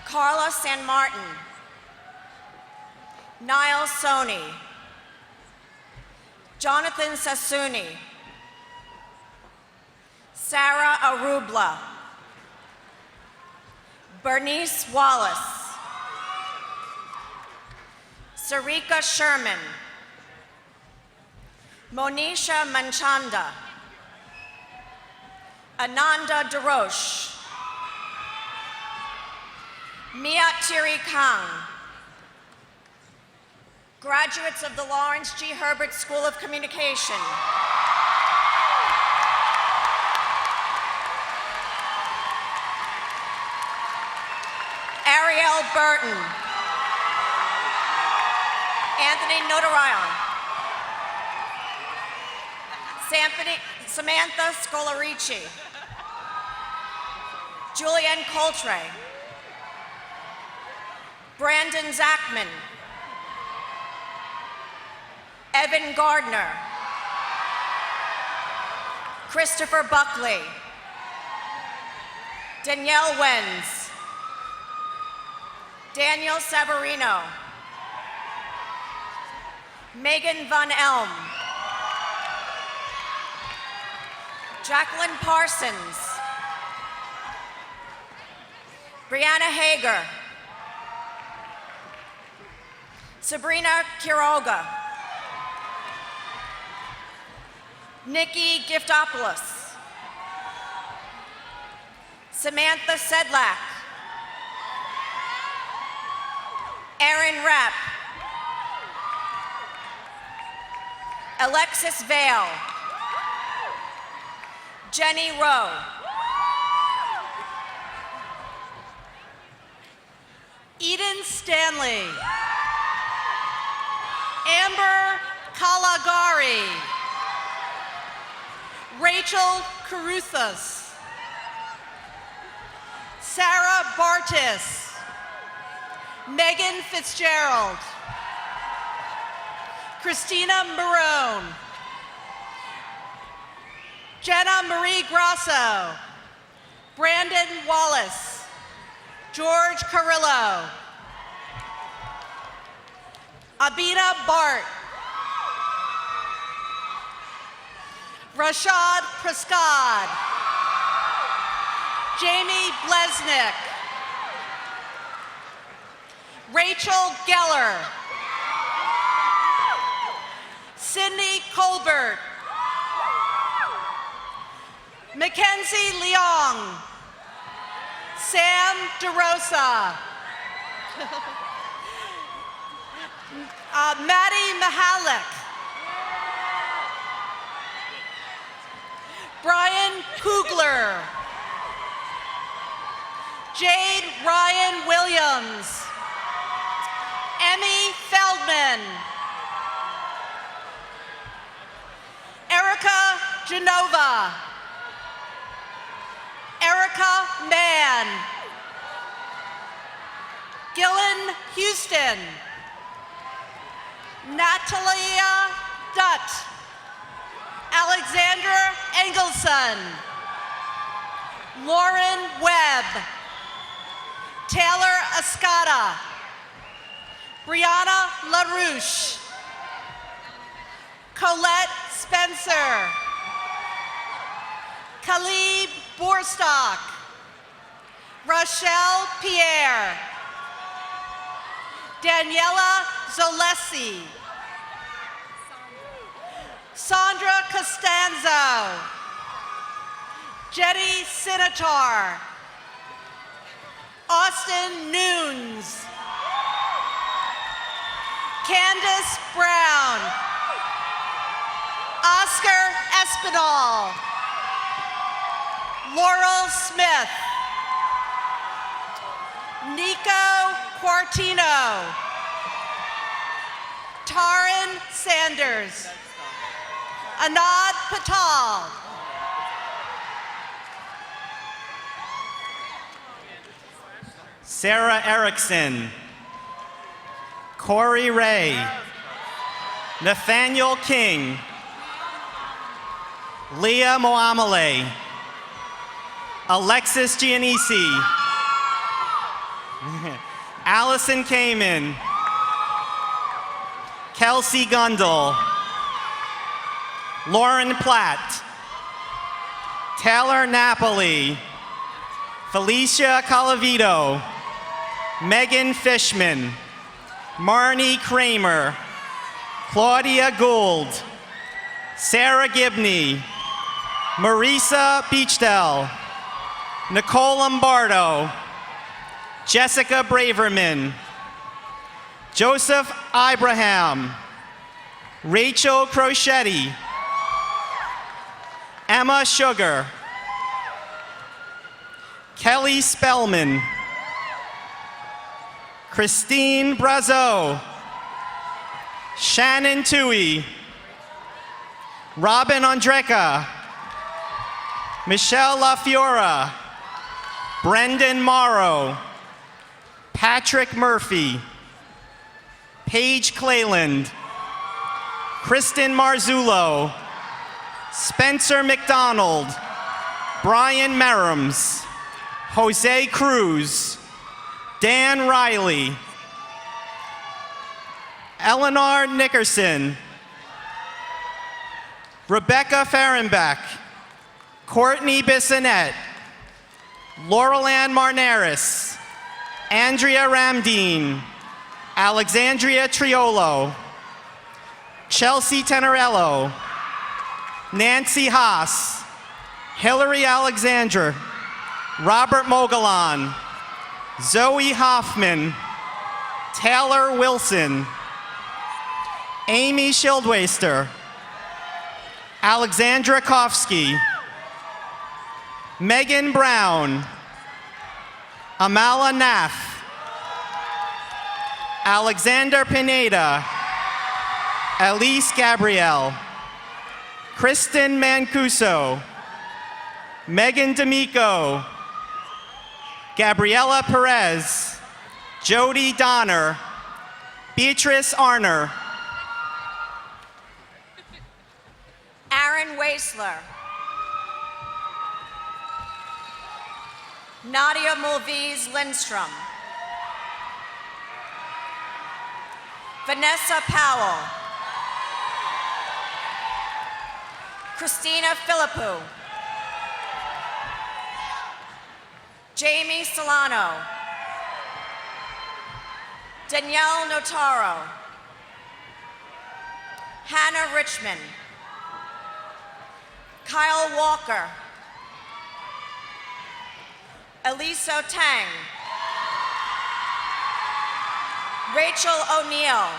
Carla San Martin, Niall Soni, Jonathan Sassooni, Sarah Arubla, Bernice Wallace, Sarika Sherman, Monisha Manchanda, Ananda Darosh, Mia Thierry Kang, graduates of the Lawrence G. Herbert School of Communication, Ariel Burton, Anthony Notarile, Samantha Scolarici, Julianne Coltre, Brandon Zachman, Evan Gardner, Christopher Buckley, Danielle Wenz, Daniel Savarino, Megan Van Elm, Jacqueline Parsons, Brianna Hager, Sabrina Quiroga, Nikki Giftopoulos, Samantha Sedlak, Erin Rapp, Alexis Vale, Jenny Rowe, Eden Stanley, Amber Kalagari, Rachel Caruthas, Sarah Bartis, Megan Fitzgerald, Christina Marone, Jenna Marie Grasso, Brandon Wallace, George Carrillo, Abida Bart, Rashad Prescott, Jamie Blesnick, Rachel Geller, Sydney Colbert, Mackenzie Leong, Sam DeRosa, Maddie Mahalik, Brian Kugler, Jade Ryan Williams, Emmy Feldman, Erica Genova, Erica Mann, Gillen Houston, Natalia Dutt, Alexandra Engelson, Lauren Webb, Taylor Escada, Brianna LaRouche, Colette Spencer, Khalib Borstock, Rochelle Pierre, Daniela Zolesi, Sandra Costanzo, Jetty Sinatar, Austin Nunes, Candace Brown, Oscar Espinal, Laurel Smith, Nico Quartino, Taryn Sanders, Anand Patal. Sarah Erickson, Corey Ray, Nathaniel King, Leah Moamale, Alexis Giannisi, Allison Kamen, Kelsey Gundel, Lauren Platt, Taylor Napoli, Felicia Calavito, Megan Fishman, Marnie Kramer, Claudia Gould, Sarah Gibney, Marisa Beachdell, Nicole Lombardo, Jessica Braverman, Joseph Ibrahim, Rachel Crocetti, Emma Sugar, Kelly Spellman, Christine Brazeau, Shannon Tui, Robin Andreca, Michelle LaFiora, Brendan Morrow, Patrick Murphy, Paige Clayland, Kristen Marzullo, Spencer McDonald, Brian Merrims, Jose Cruz, Dan Riley, Eleanor Nickerson, Rebecca Fahrenbach, Courtney Bissonette, Laurel Ann Marnaris, Andrea Ramdeen, Alexandria Triolo, Chelsea Tenorello, Nancy Haas, Hillary Alexander, Robert Mogolan, Zoe Hoffman, Taylor Wilson, Amy Schildwaster, Alexandra Kofsky, Megan Brown, Amala Nath, Alexander Pineda, Elise Gabrielle, Kristen Mancuso, Megan D'Amico, Gabriela Perez, Jody Donner, Beatrice Arner, Aaron Waisler. Nadia Mulviz Lindstrom. Vanessa Powell. Christina Philippou. Jamie Solano. Danielle Notaro. Hannah Richmond. Kyle Walker. Elisa Tang. Rachel O'Neill.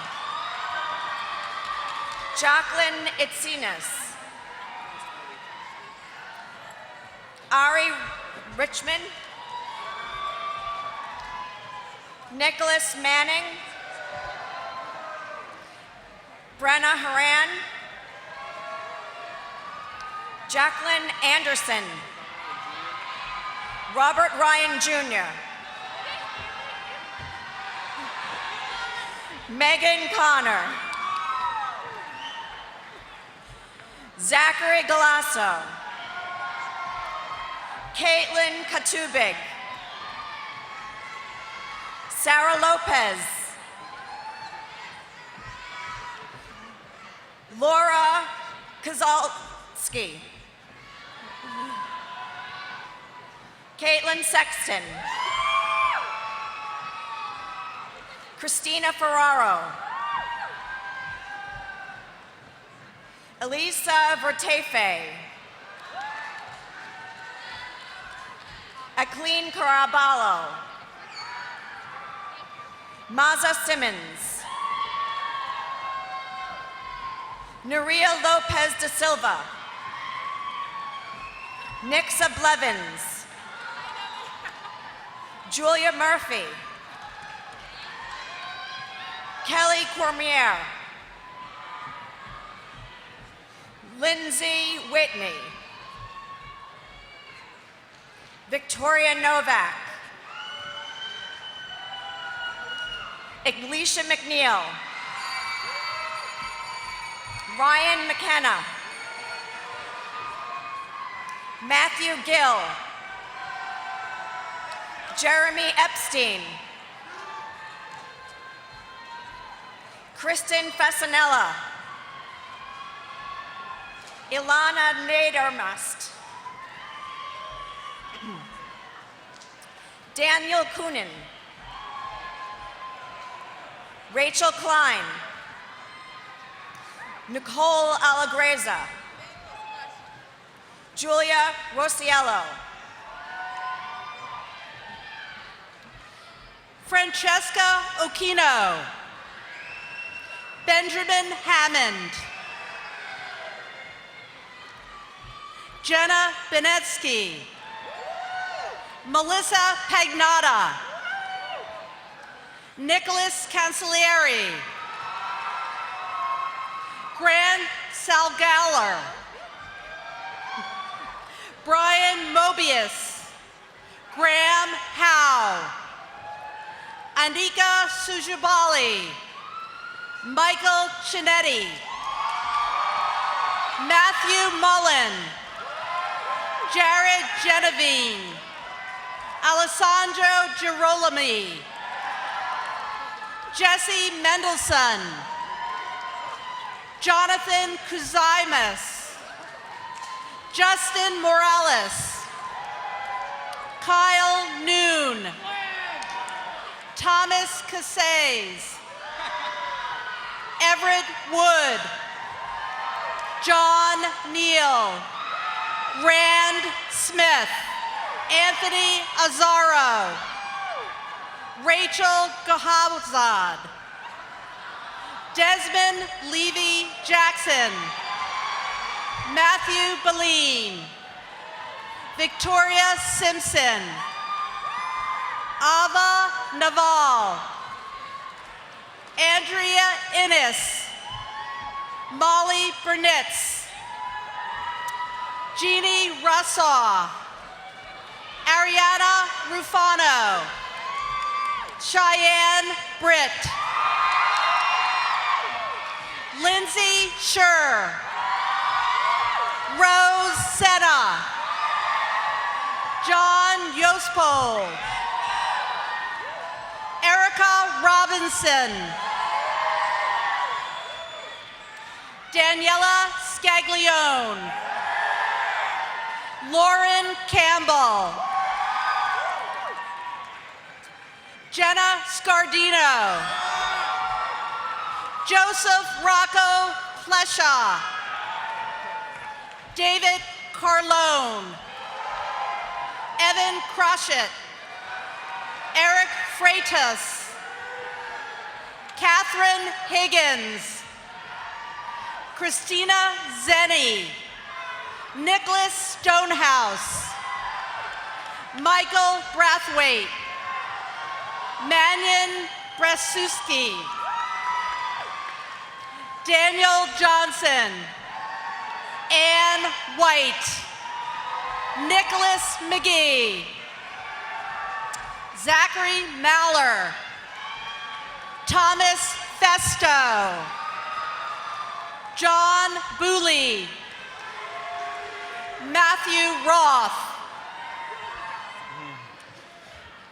Jacqueline Itzinas. Ari Richmond. Nicholas Manning. Brenna Haran. Jacqueline Anderson. Robert Ryan Jr. Megan Connor. Zachary Galasso. Caitlin Katubig. Sarah Lopez. Laura Kozalski. Caitlin Sexton. Christina Ferraro. Elisa Vertefe. Akleen Caraballo. Maza Simmons. Nuria Lopez da Silva. Nixa Blevins. Julia Murphy. Kelly Cormier. Lindsay Whitney. Victoria Novak. Iglesia McNeil. Ryan McKenna. Matthew Gill. Jeremy Epstein. Kristen Fasanella. Ilana Nadermast. Daniel Kunin. Rachel Klein. Nicole Allegreza. Julia Rosiello. Francesca Okino. Benjamin Hammond. Jenna Benetsky. Melissa Pagnotta. Nicholas Cancellieri. Grant Salgaller. Brian Mobius. Graham Howe. Andika Sujabali. Michael Chinetti. Matthew Mullen. Jared Genevieve. Alessandro Girolami. Jesse Mendelson. Jonathan Kuzaimas. Justin Morales. Kyle Noon. Thomas Cassays. Everett Wood. John Neal. Rand Smith. Anthony Azaro. Rachel Gahabzad. Desmond Levy Jackson. Matthew Beline. Victoria Simpson. Ava Naval. Andrea Innes. Molly Burnitz. Jeannie Russaw. Ariana Rufano. Cheyenne Britt. Lindsay Schur. Rose Sena. John Yospol. Erica Robinson. Daniela Scaglione. Lauren Campbell. Jenna Scardino. Joseph Rocco Pleshaw. David Carlone. Evan Crotchet. Eric Freitas. Catherine Higgins. Christina Zenny. Nicholas Stonehouse. Michael Brathwaite. Mannion Brasuski. Daniel Johnson. Ann White. Nicholas McGee. Zachary Mallor. Thomas Festo. John Booley. Matthew Roth.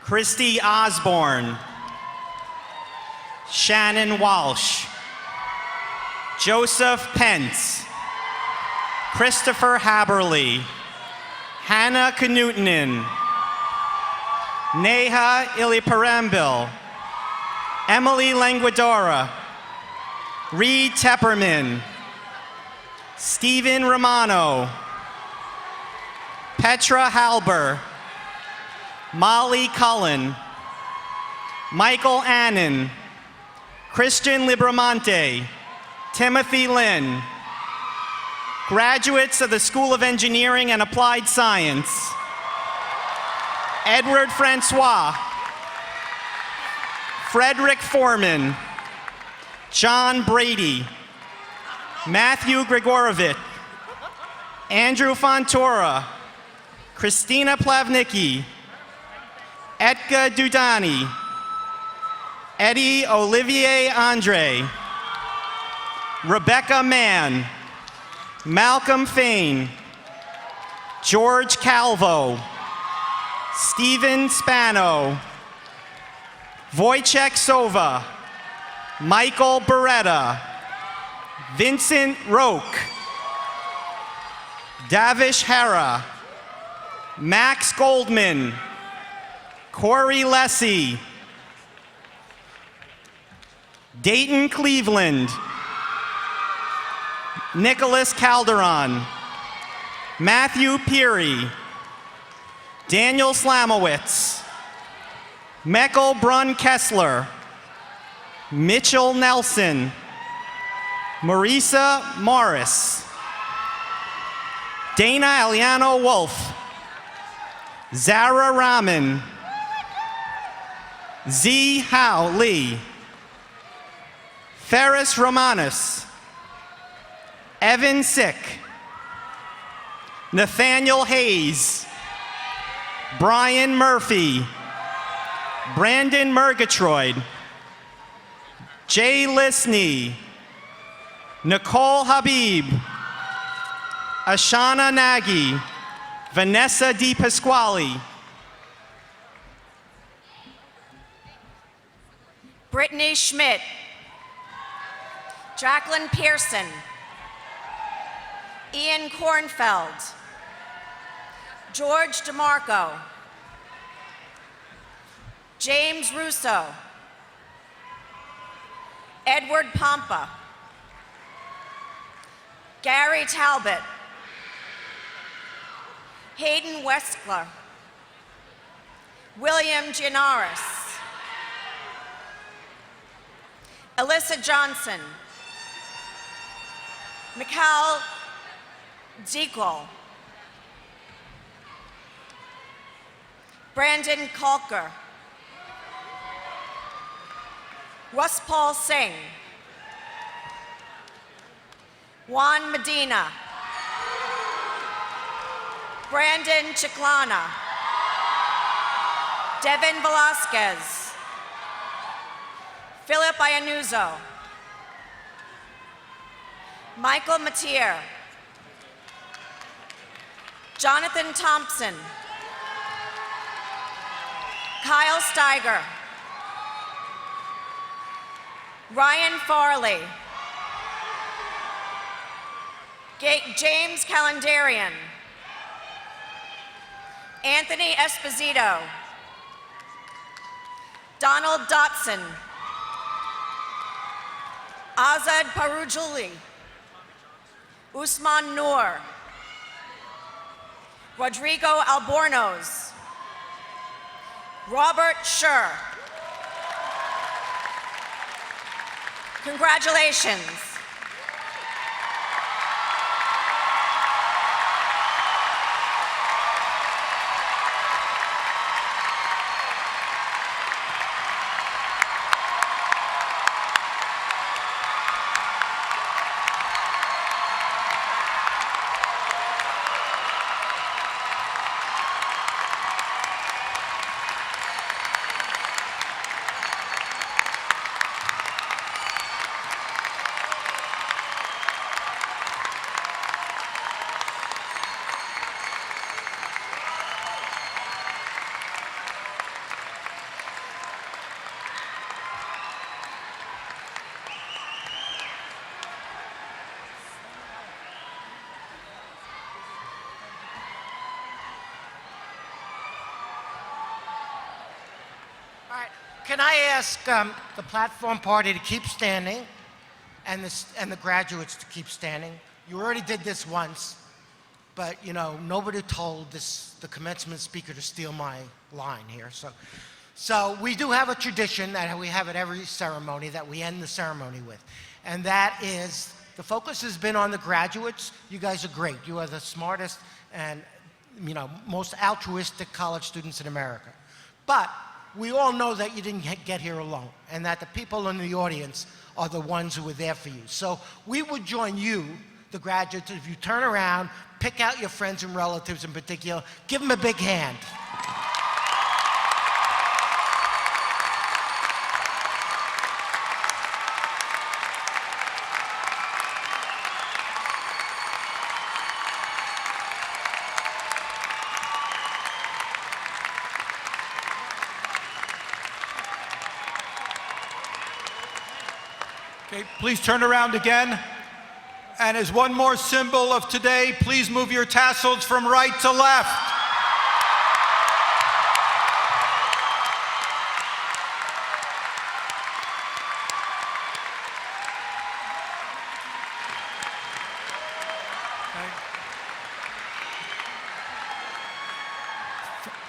Christy Osborne. Shannon Walsh. Joseph Pence. Christopher Haberly. Hannah Knutinen. Neha Iliparambil. Emily Languidora. Reed Tepperman. Stephen Romano. Petra Halber. Molly Cullen. Michael Annan. Christian Libramonte. Timothy Lynn. Graduates of the School of Engineering and Applied Science. Edward Francois. Frederick Foreman. John Brady. Matthew Gregorovich. Andrew Fontoura, Christina Plavnicki, Etka Dudani, Eddie Olivier Andre, Rebecca Mann, Malcolm Fain, George Calvo, Stephen Spano, Wojciech Sova, Michael Beretta, Vincent Roque, Davish Hera, Max Goldman, Corey Lessie, Dayton Cleveland, Nicholas Calderon, Matthew Peary, Daniel Slamowitz, Meckel Brunn Kessler, Mitchell Nelson, Marisa Morris, Dana Aliano Wolf, Zara Rahman, Z. Hao Lee, Ferris Romanus, Evan Sick, Nathaniel Hayes, Brian Murphy, Brandon Murgatroyd, Jay Lisney, Nicole Habib, Ashana Nagy, Vanessa Di Pasquale, Brittany Schmidt, Jacqueline Pearson, Ian Kornfeld, George DeMarco, James Russo, Edward Pompa, Gary Talbot, Hayden Westler, William Gianaris, Alyssa Johnson, Mikhail Dzikol, Brandon Kalker, Russ Paul Singh, Juan Medina, Brandon Chiclana, Devin Velasquez, Philip Iannuzzo, Michael Matier, Jonathan Thompson, Kyle Steiger, Ryan Farley, James Calendarian, Anthony Esposito, Donald Dotson, Azad Parujuli, Usman Noor, Rodrigo Albornoz, Robert Scher. Congratulations. Can I ask the platform party to keep standing and the graduates to keep standing? You already did this once, but you know, nobody told the commencement speaker to steal my line here. So we do have a tradition that we have at every ceremony that we end the ceremony with. And that is, the focus has been on the graduates. You guys are great. You are the smartest and most altruistic college students in America. But we all know that you didn't get here alone, and that the people in the audience are the ones who were there for you. So we would join you the graduates, if you turn around, pick out your friends and relatives in particular, give them a big hand. Okay, please turn around again. And as one more symbol of today, please move your tassels from right to left.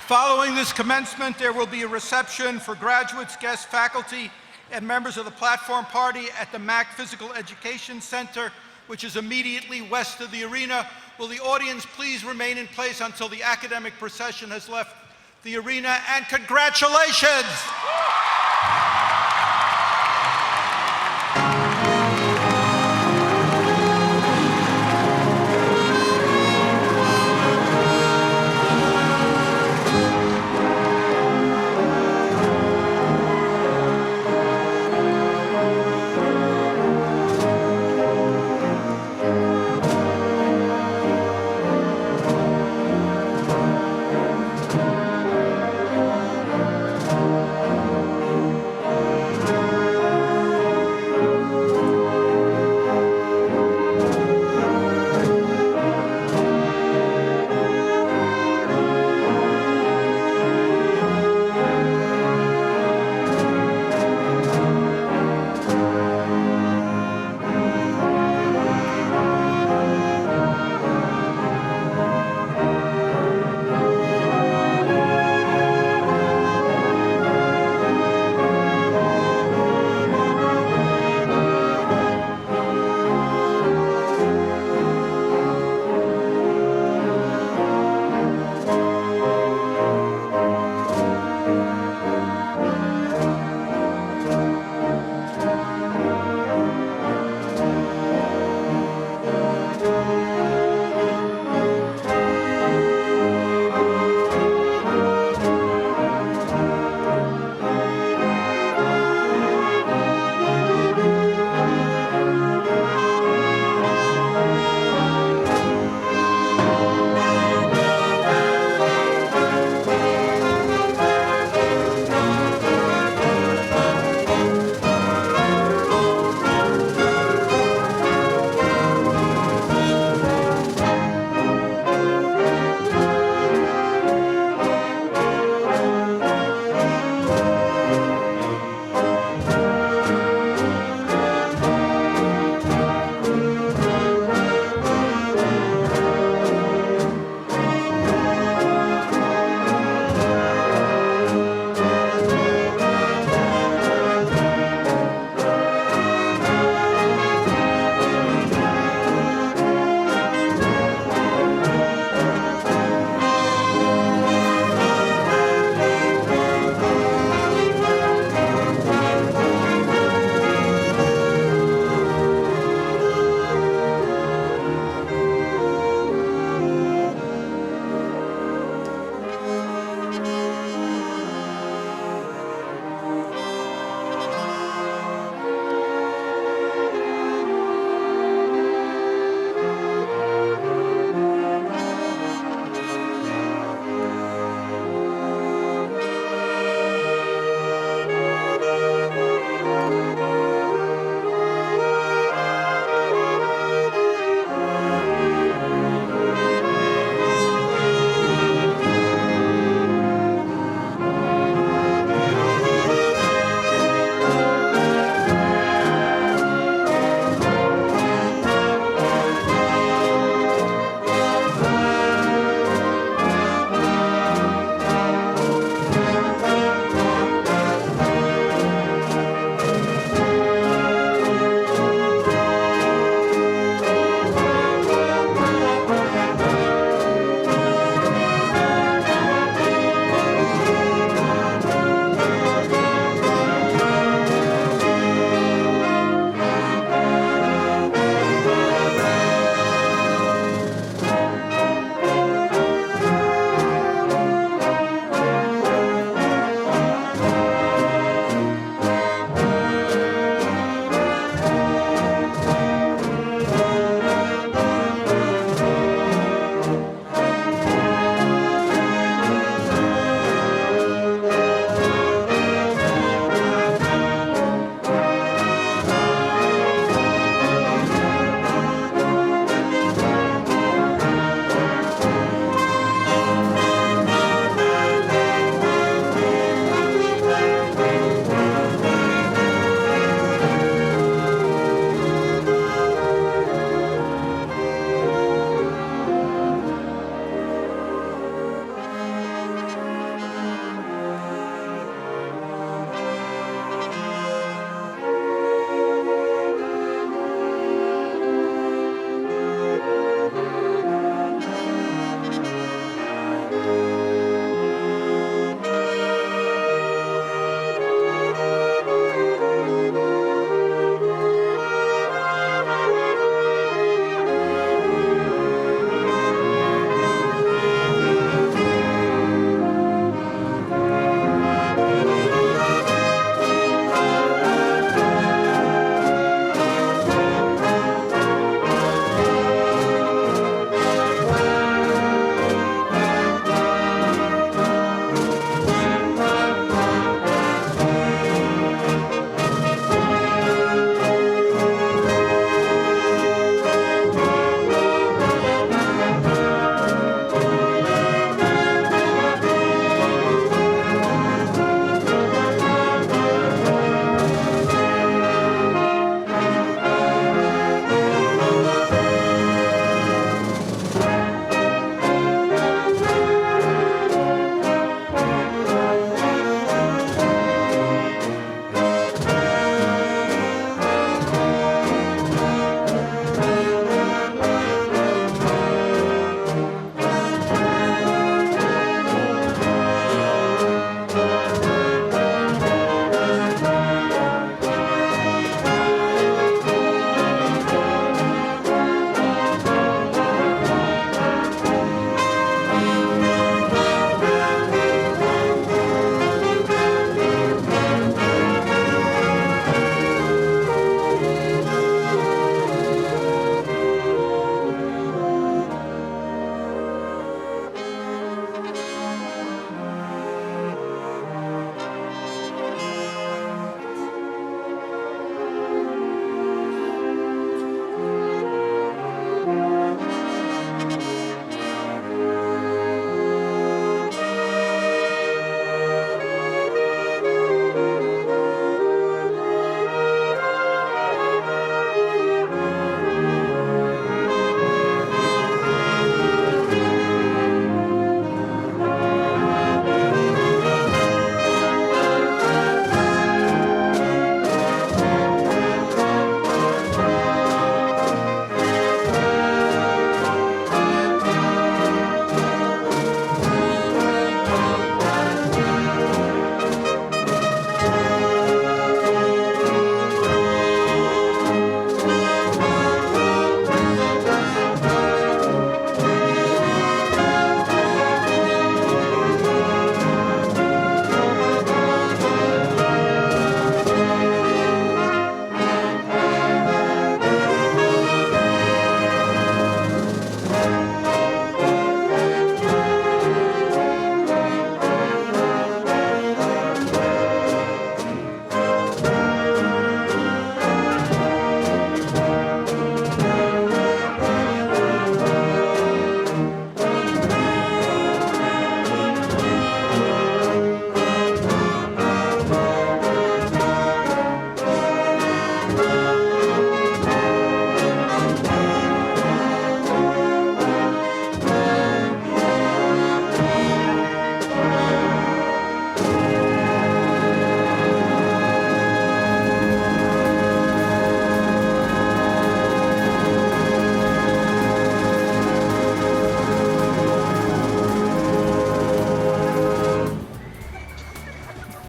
Following this commencement, there will be a reception for graduates, guests, faculty, and members of the platform party at the MAC Physical Education Center, which is immediately west of the arena. Will the audience please remain in place until the academic procession has left the arena, and congratulations!